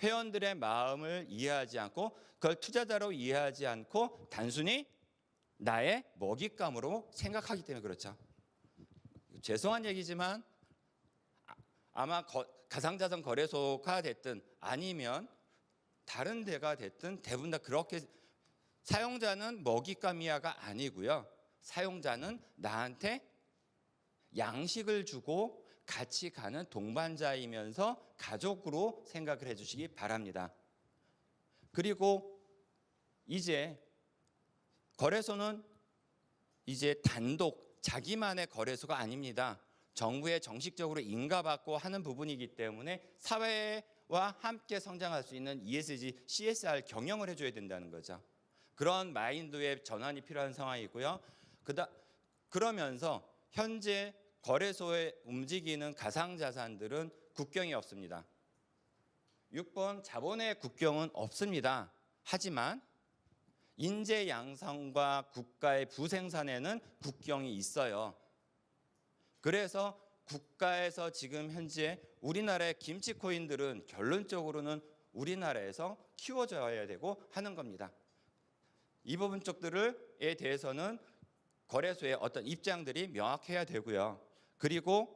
회원들의 마음을 이해하지 않고 그걸 투자자로 이해하지 않고 단순히 나의 먹잇감으로 생각하기 때문에 그렇죠. 죄송한 얘기지만 아마 가상자산 거래소가 됐든 아니면 다른 데가 됐든 대부분 다 그렇게 사용자는 먹잇감이야가 아니고요. 사용자는 나한테 양식을 주고 같이 가는 동반자이면서 가족으로 생각을 해주시기 바랍니다. 그리고 이제 거래소는 이제 단독 자기만의 거래소가 아닙니다. 정부에 정식적으로 인가받고 하는 부분이기 때문에 사회와 함께 성장할 수 있는 ESG, CSR 경영을 해줘야 된다는 거죠. 그런 마인드의 전환이 필요한 상황이고요. 그러면서 현재 거래소에 움직이는 가상자산들은 국경이 없습니다. 6번 자본의 국경은 없습니다. 하지만 인재 양성과 국가의 부생산에는 국경이 있어요. 그래서 국가에서 지금 현재 우리나라의 김치 코인들은 결론적으로는 우리나라에서 키워져야 되고 하는 겁니다. 이 부분 쪽들에 대해서는 거래소의 어떤 입장들이 명확해야 되고요. 그리고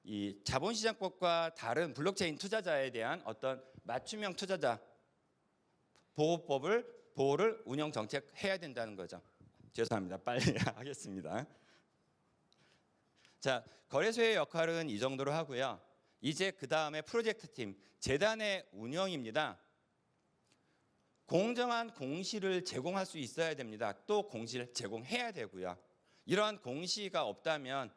이 자본시장법과 다른 블록체인 투자자에 대한 어떤 맞춤형 투자자 보호를 운영 정책해야 된다는 거죠. 죄송합니다. 빨리 하겠습니다. 자, 거래소의 역할은 이 정도로 하고요. 이제 그 다음에 프로젝트 팀, 재단의 운영입니다. 공정한 공시를 제공할 수 있어야 됩니다. 또 공시를 제공해야 되고요. 이러한 공시가 없다면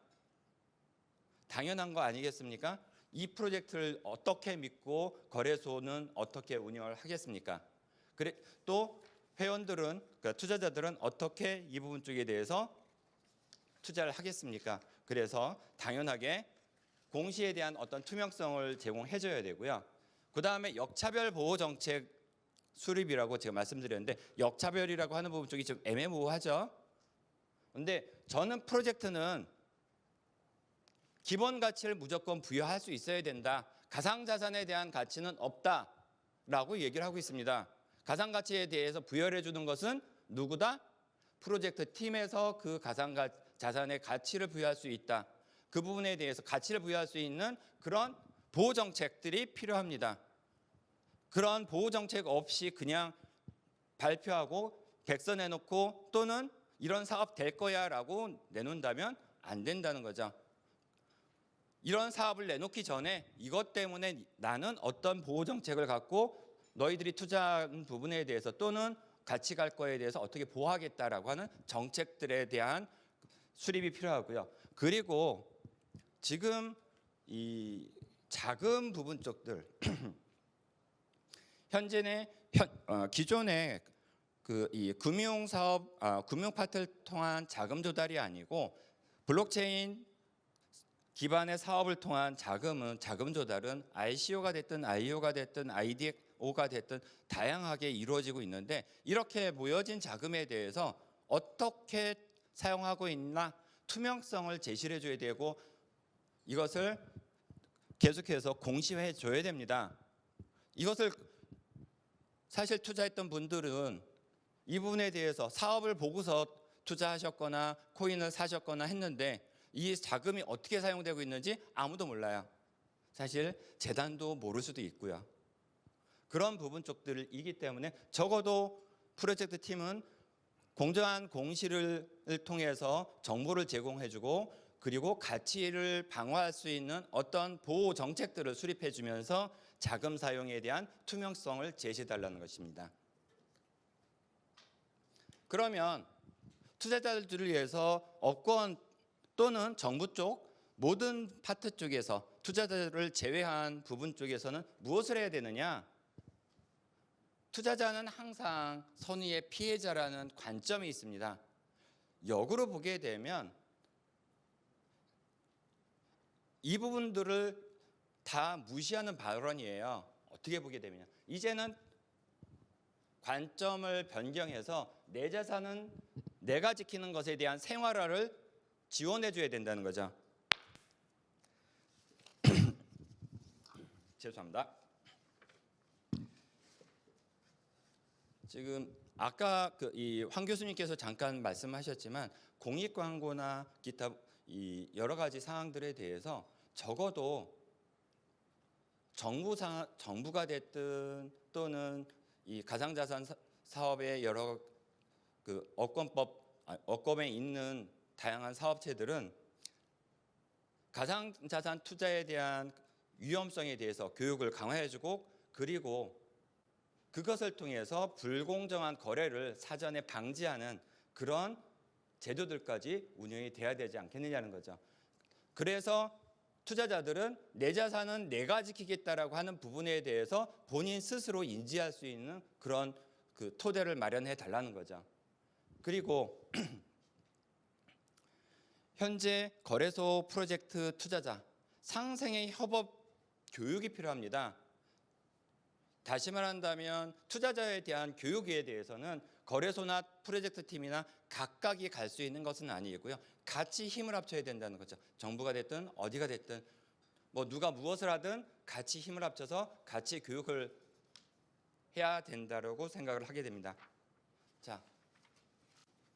당연한 거 아니겠습니까? 이 프로젝트를 어떻게 믿고 거래소는 어떻게 운영을 하겠습니까? 또 회원들은, 그러니까 투자자들은 어떻게 이 부분 쪽에 대해서 투자를 하겠습니까? 그래서 당연하게 공시에 대한 어떤 투명성을 제공해줘야 되고요. 그 다음에 역차별 보호 정책 수립이라고 제가 말씀드렸는데 역차별이라고 하는 부분 쪽이 좀 애매모호하죠. 근데 저는 프로젝트는 기본 가치를 무조건 부여할 수 있어야 된다. 가상자산에 대한 가치는 없다라고 얘기를 하고 있습니다. 가상가치에 대해서 부여를 해주는 것은 누구다? 프로젝트 팀에서 그 가상자산의 가치를 부여할 수 있다. 그 부분에 대해서 가치를 부여할 수 있는 그런 보호 정책들이 필요합니다. 그런 보호 정책 없이 그냥 발표하고 객서내놓고 또는 이런 사업 될 거야 라고 내놓는다면 안 된다는 거죠. 이런 사업을 내놓기 전에 이것 때문에 나는 어떤 보호 정책을 갖고 너희들이 투자한 부분에 대해서 또는 같이 갈 거에 대해서 어떻게 보호하겠다라고 하는 정책들에 대한 수립이 필요하고요. 그리고 지금 이 자금 부분 쪽들 기존의 이 금융 사업, 금융 파트를 통한 자금 조달이 아니고 블록체인 기반의 사업을 통한 자금 조달은 ICO가 됐든 IEO가 됐든 IDO가 됐든 다양하게 이루어지고 있는데, 이렇게 모여진 자금에 대해서 어떻게 사용하고 있나 투명성을 제시해 줘야 되고, 이것을 계속해서 공시해 줘야 됩니다. 이것을 사실 투자했던 분들은 이 부분에 대해서 사업을 보고서 투자하셨거나 코인을 사셨거나 했는데, 이 자금이 어떻게 사용되고 있는지 아무도 몰라요. 사실 재단도 모를 수도 있고요. 그런 부분 쪽들이기 때문에 적어도 프로젝트 팀은 공정한 공시를 통해서 정보를 제공해주고, 그리고 가치를 방어할 수 있는 어떤 보호 정책들을 수립해주면서 자금 사용에 대한 투명성을 제시해달라는 것입니다. 그러면 투자자들을 위해서 업권 또는 정부 쪽 모든 파트 쪽에서 투자자를 제외한 부분 쪽에서는 무엇을 해야 되느냐? 투자자는 항상 선의의 피해자라는 관점이 있습니다. 역으로 보게 되면 이 부분들을 다 무시하는 발언이에요. 어떻게 보게 되면 이제는 관점을 변경해서 내 자산은 내가 지키는 것에 대한 생활화를 지원해 줘야 된다는 거죠. 죄송합니다. 지금 아까 이 황 교수님께서 잠깐 말씀하셨지만 공익 광고나 기타 이 여러 가지 사항들에 대해서 적어도 정부가 됐든 또는 이 가상자산 사업의 여러 그 업권에 있는 다양한 사업체들은 가상자산 투자에 대한 위험성에 대해서 교육을 강화해주고, 그리고 그것을 통해서 불공정한 거래를 사전에 방지하는 그런 제도들까지 운영이 돼야 되지 않겠느냐는 거죠. 그래서 투자자들은 내 자산은 내가 지키겠다라고 하는 부분에 대해서 본인 스스로 인지할 수 있는 그런 그 토대를 마련해 달라는 거죠. 그리고 현재 거래소 프로젝트 투자자 상생의 협업 교육이 필요합니다. 다시 말한다면 투자자에 대한 교육에 대해서는 거래소나 프로젝트 팀이나 각각이 갈 수 있는 것은 아니고요. 같이 힘을 합쳐야 된다는 거죠. 정부가 됐든 어디가 됐든 뭐 누가 무엇을 하든 같이 힘을 합쳐서 같이 교육을 해야 된다고 생각을 하게 됩니다. 자,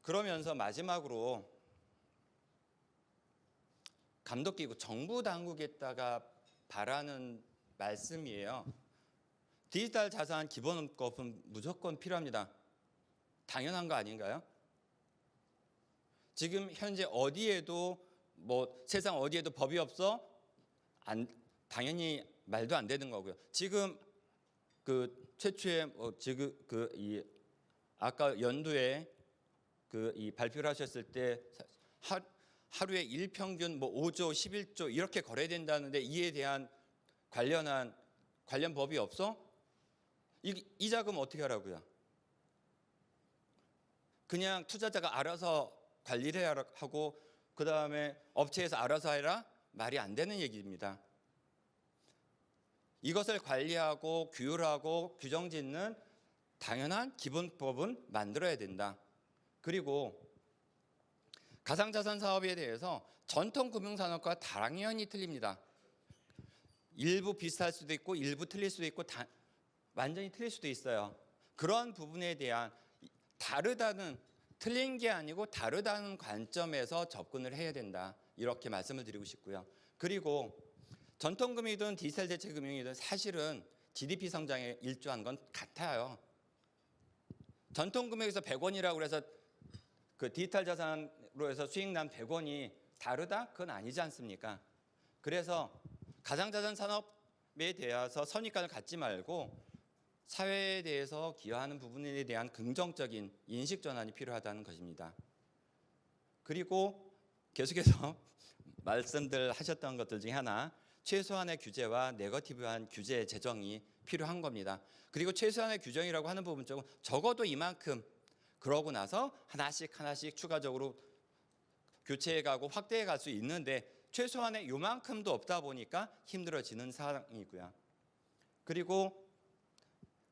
그러면서 마지막으로 감독기구 정부 당국에다가 바라는 말씀이에요. 디지털 자산 기본법은 무조건 필요합니다. 당연한 거 아닌가요? 지금 현재 어디에도 뭐 세상 어디에도 법이 없어? 당연히 말도 안 되는 거고요. 지금 그 최초의 이 아까 연두에 이 발표를 하셨을 때 하루에 일평균 뭐 5조, 11조 이렇게 거래된다는데 이에 대한 관련 법이 없어? 이 자금 어떻게 하라고요? 그냥 투자자가 알아서 관리를 해야 하고 그 다음에 업체에서 알아서 해라? 말이 안 되는 얘기입니다. 이것을 관리하고 규율하고 규정짓는 당연한 기본법은 만들어야 된다. 그리고 가상자산 사업에 대해서 전통 금융산업과 당연히 틀립니다. 일부 비슷할 수도 있고 일부 틀릴 수도 있고 완전히 틀릴 수도 있어요. 그런 부분에 대한 틀린 게 아니고 다르다는 관점에서 접근을 해야 된다. 이렇게 말씀을 드리고 싶고요. 그리고 전통금융이든 디지털 대체금융이든 사실은 GDP 성장에 일조한 건 같아요. 전통금융에서 100원이라고 해서 그 디지털 자산으로 해서 수익 난 100원이 다르다? 그건 아니지 않습니까? 그래서 가상자산 산업에 대해서 선입관을 갖지 말고 사회에 대해서 기여하는 부분에 대한 긍정적인 인식 전환이 필요하다는 것입니다. 그리고 계속해서 말씀들 하셨던 것들 중에 하나, 최소한의 규제와 네거티브한 규제 제정이 필요한 겁니다. 그리고 최소한의 규정이라고 하는 부분 쪽은 적어도 이만큼, 그러고 나서 하나씩 추가적으로 교체해가고 확대해갈 수 있는데 최소한의 요만큼도 없다 보니까 힘들어지는 상황이고요. 그리고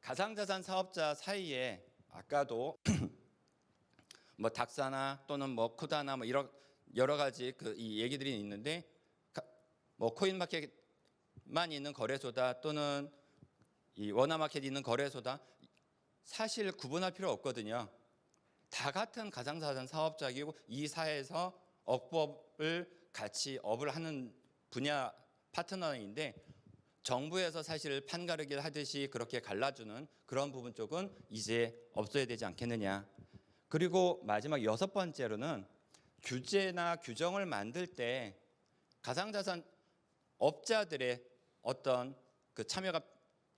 가상자산 사업자 사이에 아까도 뭐 닥사나 또는 뭐 쿠다나 뭐 이런 여러 가지 이 얘기들이 있는데 뭐 코인마켓만 있는 거래소다 또는 이 워너마켓 있는 거래소다 사실 구분할 필요 없거든요. 다 같은 가상자산 사업자이고 이 사회에서 업법을 같이 업을 하는 분야 파트너인데 정부에서 사실 판가르기를 하듯이 그렇게 갈라주는 그런 부분 쪽은 이제 없어야 되지 않겠느냐. 그리고 마지막 6번째로는 규제나 규정을 만들 때 가상자산 업자들의 어떤 그 참여가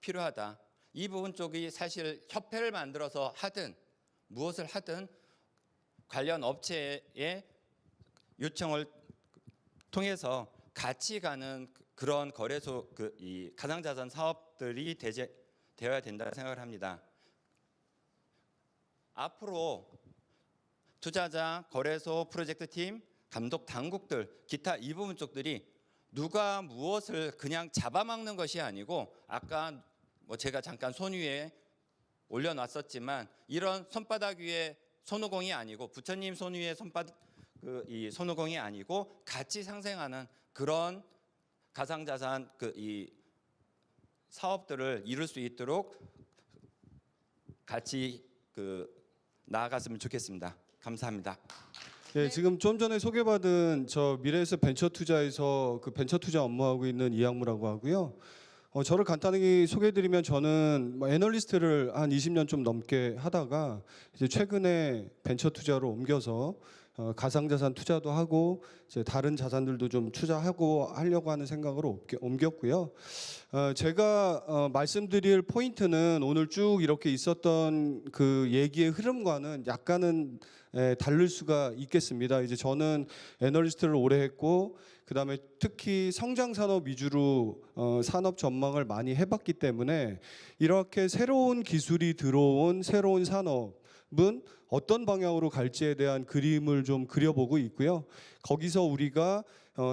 필요하다. 이 부분 쪽이 사실 협회를 만들어서 하든 무엇을 하든 관련 업체의 요청을 통해서 같이 가는 그런 거래소 이 가상자산 사업들이 되어야 된다 생각을 합니다. 앞으로 투자자, 거래소, 프로젝트 팀, 감독 당국들, 기타 이 부분 쪽들이 누가 무엇을 그냥 잡아먹는 것이 아니고 아까 뭐 제가 잠깐 손 위에 올려놨었지만 이런 손바닥 위에 손오공이 아니고 부처님 손 위에 이 손오공이 아니고 같이 상생하는 그런 가상자산 이 사업들을 이룰 수 있도록 같이 나아갔으면 좋겠습니다. 감사합니다.
네, 지금 좀 전에 소개받은 저 미래에셋 벤처투자에서 그 벤처투자 업무하고 있는 이학무라고 하고요. 저를 간단하게 소개해드리면 저는 뭐 애널리스트를 한 20년 좀 넘게 하다가 이제 최근에 벤처투자로 옮겨서 가상자산 투자도 하고 이제 다른 자산들도 좀 투자하고 하려고 하는 생각으로 옮겼고요. 제가 말씀드릴 포인트는 오늘 쭉 이렇게 있었던 그 얘기의 흐름과는 약간은 다를 수가 있겠습니다. 이제 저는 애널리스트를 오래 했고 그다음에 특히 성장 산업 위주로 산업 전망을 많이 해봤기 때문에 이렇게 새로운 기술이 들어온 새로운 산업은 어떤 방향으로 갈지에 대한 그림을 좀 그려보고 있고요. 거기서 우리가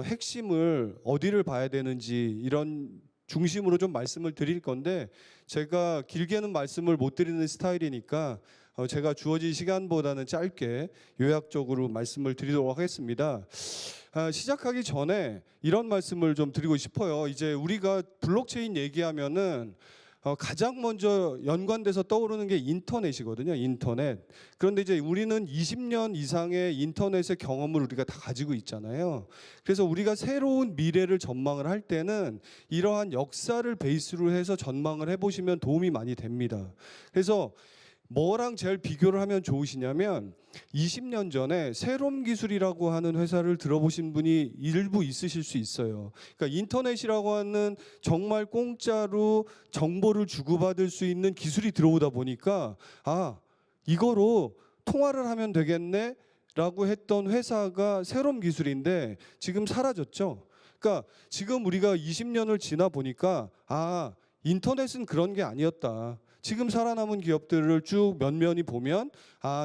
핵심을 어디를 봐야 되는지 이런 중심으로 좀 말씀을 드릴 건데 제가 길게는 말씀을 못 드리는 스타일이니까 제가 주어진 시간보다는 짧게 요약적으로 말씀을 드리도록 하겠습니다. 시작하기 전에 이런 말씀을 좀 드리고 싶어요. 이제 우리가 블록체인 얘기하면은 가장 먼저 연관돼서 떠오르는 게 인터넷이거든요. 인터넷. 그런데 이제 우리는 20년 이상의 인터넷의 경험을 우리가 다 가지고 있잖아요. 그래서 우리가 새로운 미래를 전망을 할 때는 이러한 역사를 베이스로 해서 전망을 해보시면 도움이 많이 됩니다. 그래서 뭐랑 제일 비교를 하면 좋으시냐면 20년 전에 세롬 기술이라고 하는 회사를 들어보신 분이 일부 있으실 수 있어요. 그러니까 인터넷이라고 하는 정말 공짜로 정보를 주고받을 수 있는 기술이 들어오다 보니까 이거로 통화를 하면 되겠네 라고 했던 회사가 세롬 기술인데 지금 사라졌죠. 그러니까 지금 우리가 20년을 지나 보니까 인터넷은 그런 게 아니었다. 지금 살아남은 기업들을 쭉 면면히 보면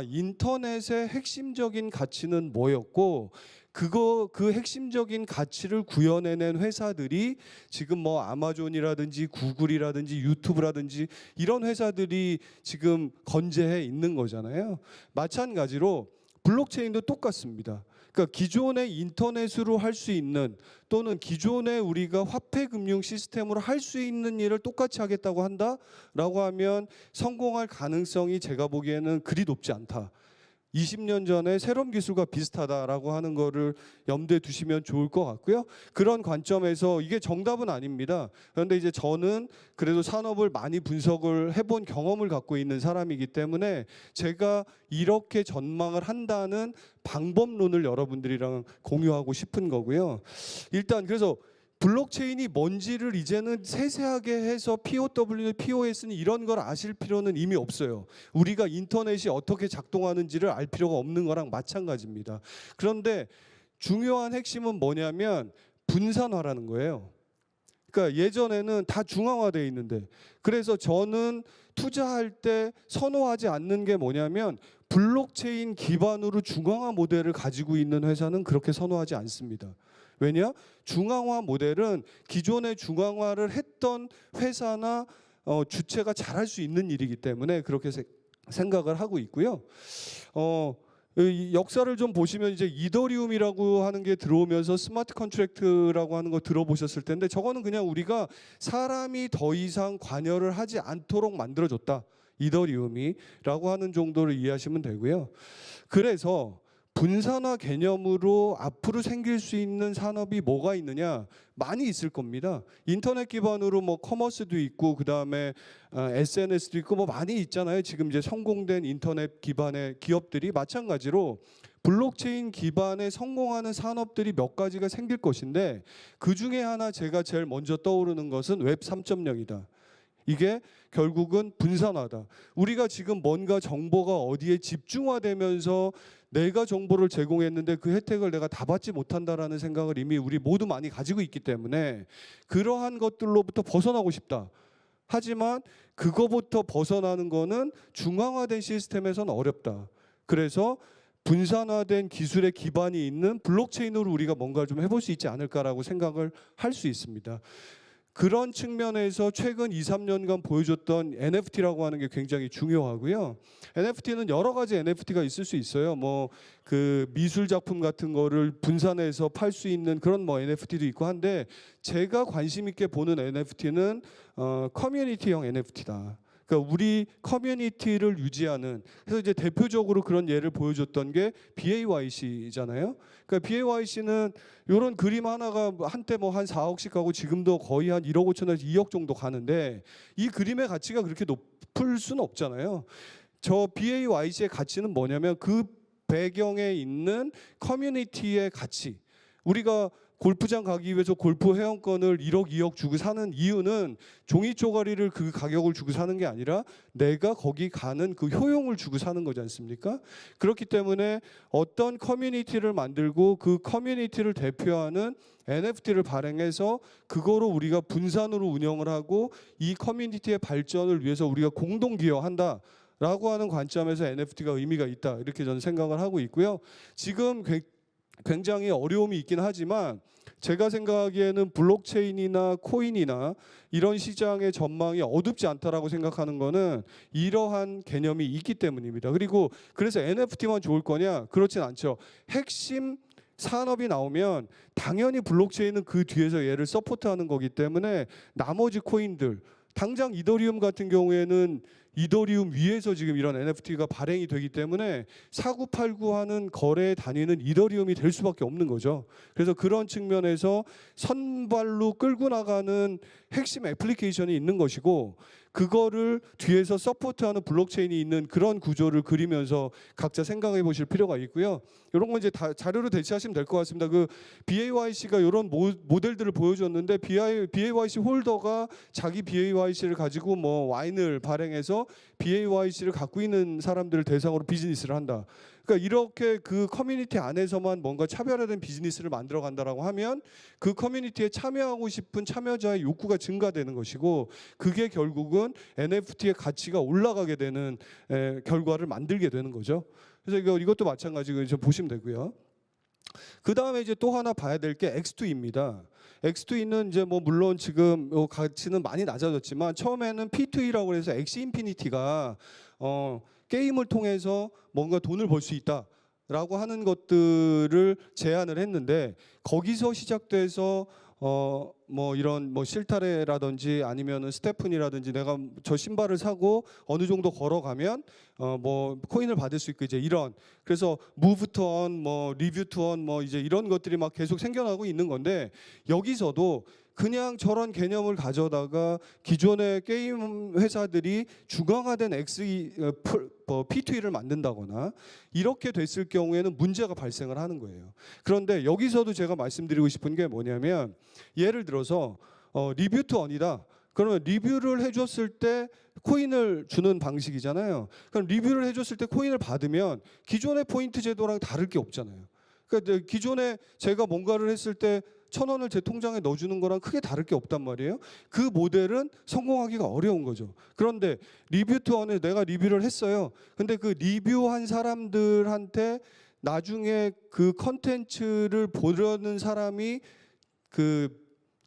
인터넷의 핵심적인 가치는 뭐였고 그 핵심적인 가치를 구현해낸 회사들이 지금 뭐 아마존이라든지 구글이라든지 유튜브라든지 이런 회사들이 지금 건재해 있는 거잖아요. 마찬가지로 블록체인도 똑같습니다. 그러니까 기존의 인터넷으로 할 수 있는 또는 기존의 우리가 화폐 금융 시스템으로 할 수 있는 일을 똑같이 하겠다고 한다라고 하면 성공할 가능성이 제가 보기에는 그리 높지 않다. 20년 전에 새로운 기술과 비슷하다라고 하는 거를 염두에 두시면 좋을 것 같고요. 그런 관점에서 이게 정답은 아닙니다. 그런데 이제 저는 그래도 산업을 많이 분석을 해본 경험을 갖고 있는 사람이기 때문에 제가 이렇게 전망을 한다는 방법론을 여러분들이랑 공유하고 싶은 거고요. 일단 그래서 블록체인이 뭔지를 이제는 세세하게 해서 POW, POS는 이런 걸 아실 필요는 이미 없어요. 우리가 인터넷이 어떻게 작동하는지를 알 필요가 없는 거랑 마찬가지입니다. 그런데 중요한 핵심은 뭐냐면 분산화라는 거예요. 그러니까 예전에는 다 중앙화되어 있는데 그래서 저는 투자할 때 선호하지 않는 게 뭐냐면 블록체인 기반으로 중앙화 모델을 가지고 있는 회사는 그렇게 선호하지 않습니다. 왜냐? 중앙화 모델은 기존의 중앙화를 했던 회사나 주체가 잘할 수 있는 일이기 때문에 그렇게 생각을 하고 있고요. 이 역사를 좀 보시면 이제 이더리움이라고 하는 게 들어오면서 스마트 컨트랙트라고 하는 거 들어보셨을 텐데, 저거는 그냥 우리가 사람이 더 이상 관여를 하지 않도록 만들어줬다, 이더리움이라고 하는 정도를 이해하시면 되고요. 그래서 분산화 개념으로 앞으로 생길 수 있는 산업이 뭐가 있느냐, 많이 있을 겁니다. 인터넷 기반으로 뭐 커머스도 있고, 그 다음에 SNS도 있고, 뭐 많이 있잖아요. 지금 이제 성공된 인터넷 기반의 기업들이 마찬가지로 블록체인 기반에 성공하는 산업들이 몇 가지가 생길 것인데, 그 중에 하나 제가 제일 먼저 떠오르는 것은 웹 3.0이다. 이게 결국은 분산화다. 우리가 지금 뭔가 정보가 어디에 집중화되면서 내가 정보를 제공했는데 그 혜택을 내가 다 받지 못한다라는 생각을 이미 우리 모두 많이 가지고 있기 때문에 그러한 것들로부터 벗어나고 싶다. 하지만 그거부터 벗어나는 거는 중앙화된 시스템에서는 어렵다. 그래서 분산화된 기술의 기반이 있는 블록체인으로 우리가 뭔가 좀 해볼 수 있지 않을까라고 생각을 할 수 있습니다. 그런 측면에서 최근 2, 3년간 보여줬던 NFT라고 하는 게 굉장히 중요하고요. NFT는 여러 가지 NFT가 있을 수 있어요. 뭐 그 미술 작품 같은 거를 분산해서 팔 수 있는 그런 뭐 NFT도 있고 한데, 제가 관심 있게 보는 NFT는 커뮤니티형 NFT다. 그러니까 우리 커뮤니티를 유지하는, 그래서 이제 대표적으로 그런 예를 보여줬던 게 BAYC잖아요. 그러니까 BAYC는 이런 그림 하나가 한때 뭐 한 4억씩 가고 지금도 거의 한 1억 5천에서 2억 정도 가는데, 이 그림의 가치가 그렇게 높을 수는 없잖아요. 저 BAYC의 가치는 뭐냐면 그 배경에 있는 커뮤니티의 가치. 우리가 골프장 가기 위해서 골프 회원권을 1억, 2억 주고 사는 이유는 종이 쪼가리를 그 가격을 주고 사는 게 아니라 내가 거기 가는 그 효용을 주고 사는 거지 않습니까? 그렇기 때문에 어떤 커뮤니티를 만들고 그 커뮤니티를 대표하는 NFT를 발행해서 그거로 우리가 분산으로 운영을 하고 이 커뮤니티의 발전을 위해서 우리가 공동 기여한다 라고 하는 관점에서 NFT가 의미가 있다, 이렇게 저는 생각을 하고 있고요. 지금 굉장히 어려움이 있긴 하지만 제가 생각하기에는 블록체인이나 코인이나 이런 시장의 전망이 어둡지 않다라고 생각하는 거는 이러한 개념이 있기 때문입니다. 그리고 그래서 NFT만 좋을 거냐? 그렇진 않죠. 핵심 산업이 나오면 당연히 블록체인은 그 뒤에서 얘를 서포트하는 거기 때문에 나머지 코인들, 당장 이더리움 같은 경우에는 이더리움 위에서 지금 이런 NFT가 발행이 되기 때문에 사구팔구하는 거래 단위는 이더리움이 될 수밖에 없는 거죠. 그래서 그런 측면에서 선발로 끌고 나가는 핵심 애플리케이션이 있는 것이고, 그거를 뒤에서 서포트하는 블록체인이 있는 그런 구조를 그리면서 각자 생각해 보실 필요가 있고요. 이런 건 이제 다 자료로 대체하시면 될 것 같습니다. 그 BAYC가 이런 모델들을 보여줬는데, BAYC 홀더가 자기 BAYC를 가지고 뭐 와인을 발행해서 BAYC를 갖고 있는 사람들을 대상으로 비즈니스를 한다. 그러니까 이렇게 그 커뮤니티 안에서만 뭔가 차별화된 비즈니스를 만들어 간다라고 하면 그 커뮤니티에 참여하고 싶은 참여자의 욕구가 증가되는 것이고, 그게 결국은 NFT의 가치가 올라가게 되는 결과를 만들게 되는 거죠. 그래서 이것도 마찬가지로 좀 보시면 되고요. 그 다음에 이제 또 하나 봐야 될 게 X2E입니다. X2E는 이제 뭐 물론 지금 가치는 많이 낮아졌지만 처음에는 P2E라고 해서 엑시 인피니티가 게임을 통해서 뭔가 돈을 벌 수 있다라고 하는 것들을 제안을 했는데, 거기서 시작돼서 뭐 이런 뭐 실타래라든지 아니면은 스테픈이라든지 내가 저 신발을 사고 어느 정도 걸어가면 뭐 코인을 받을 수 있고, 이제 이런, 그래서 무브 투 원, 뭐 리뷰 투 원, 뭐 이제 이런 것들이 막 계속 생겨나고 있는 건데, 여기서도 그냥 저런 개념을 가져다가 기존의 게임 회사들이 중앙화된 P2E를 만든다거나 이렇게 됐을 경우에는 문제가 발생을 하는 거예요. 그런데 여기서도 제가 말씀드리고 싶은 게 뭐냐면, 예를 들어서 리뷰 투 원이다. 그러면 리뷰를 해줬을 때 코인을 주는 방식이잖아요. 그럼 리뷰를 해줬을 때 코인을 받으면 기존의 포인트 제도랑 다를 게 없잖아요. 그러니까 기존에 제가 뭔가를 했을 때 1,000원을 제 통장에 넣어주는 거랑 크게 다를 게 없단 말이에요. 그 모델은 성공하기가 어려운 거죠. 그런데 리뷰 투어는 내가 리뷰를 했어요. 근데 그 리뷰한 사람들한테 나중에 그 컨텐츠를 보려는 사람이 그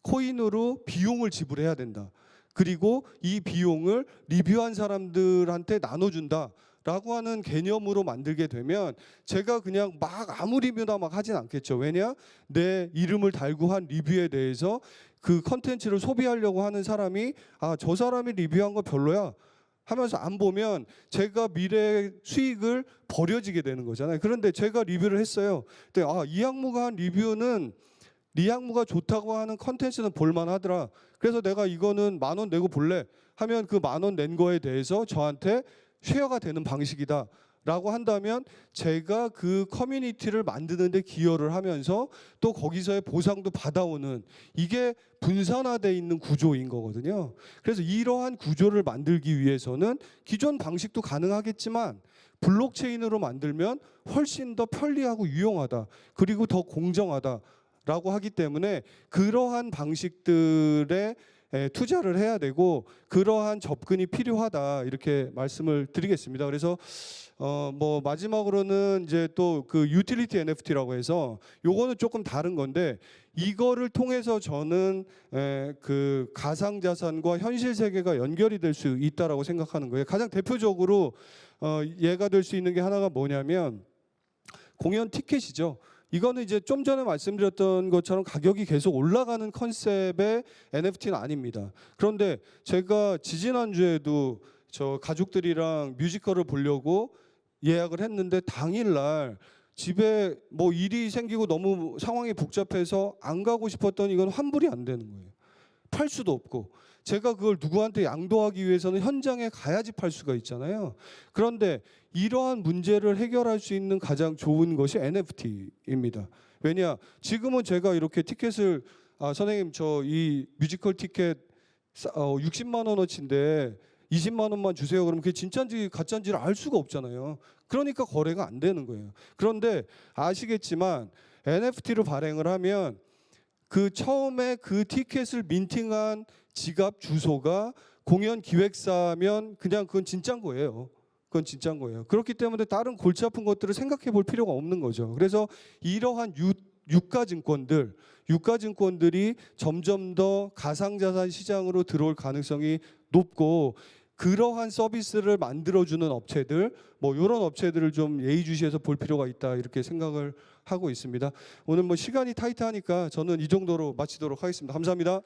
코인으로 비용을 지불해야 된다. 그리고 이 비용을 리뷰한 사람들한테 나눠준다. 라고 하는 개념으로 만들게 되면 제가 그냥 막 아무 리뷰나 막 하진 않겠죠. 왜냐? 내 이름을 달고 한 리뷰에 대해서 그 컨텐츠를 소비하려고 하는 사람이 저 사람이 리뷰한 거 별로야 하면서 안 보면 제가 미래 수익을 버려지게 되는 거잖아요. 그런데 제가 리뷰를 했어요. 근데 이 학무가 한 리뷰는 네 학무가 좋다고 하는 컨텐츠는 볼만하더라. 그래서 내가 이거는 10,000원 내고 볼래 하면 그 10,000원 낸 거에 대해서 저한테 쉐어가 되는 방식이다 라고 한다면 제가 그 커뮤니티를 만드는 데 기여를 하면서 또 거기서의 보상도 받아오는, 이게 분산화되어 있는 구조인 거거든요. 그래서 이러한 구조를 만들기 위해서는 기존 방식도 가능하겠지만 블록체인으로 만들면 훨씬 더 편리하고 유용하다, 그리고 더 공정하다 라고 하기 때문에 그러한 방식들에 투자를 해야 되고 그러한 접근이 필요하다, 이렇게 말씀을 드리겠습니다. 그래서 뭐 마지막으로는 이제 또 그 유틸리티 NFT라고 해서 요거는 조금 다른 건데, 이거를 통해서 저는 그 가상 자산과 현실 세계가 연결이 될 수 있다라고 생각하는 거예요. 가장 대표적으로 예가 될 수 있는 게 하나가 뭐냐면 공연 티켓이죠. 이거는 이제 좀 전에 말씀드렸던 것처럼 가격이 계속 올라가는 컨셉의 NFT는 아닙니다. 그런데 제가 지지난주에도 저 가족들이랑 뮤지컬을 보려고 예약을 했는데 당일날 집에 뭐 일이 생기고 너무 상황이 복잡해서 안 가고 싶었더니 이건 환불이 안 되는 거예요. 팔 수도 없고. 제가 그걸 누구한테 양도하기 위해서는 현장에 가야지 팔 수가 있잖아요. 그런데 이러한 문제를 해결할 수 있는 가장 좋은 것이 NFT입니다. 왜냐? 지금은 제가 이렇게 티켓을 선생님 저 이 뮤지컬 티켓 60만 원어치인데 20만 원만 주세요. 그러면 그게 진짜인지 가짜인지를 알 수가 없잖아요. 그러니까 거래가 안 되는 거예요. 그런데 아시겠지만 NFT로 발행을 하면 그 처음에 그 티켓을 민팅한 지갑 주소가 공연 기획사면 그냥 그건 진짜인 거예요. 그건 진짜인 거예요. 그렇기 때문에 다른 골치 아픈 것들을 생각해 볼 필요가 없는 거죠. 그래서 이러한 유가증권들이 점점 더 가상자산 시장으로 들어올 가능성이 높고, 그러한 서비스를 만들어주는 업체들, 뭐 이런 업체들을 좀 예의주시해서 볼 필요가 있다, 이렇게 생각을 하고 있습니다. 오늘 뭐 시간이 타이트하니까 저는 이 정도로 마치도록 하겠습니다. 감사합니다.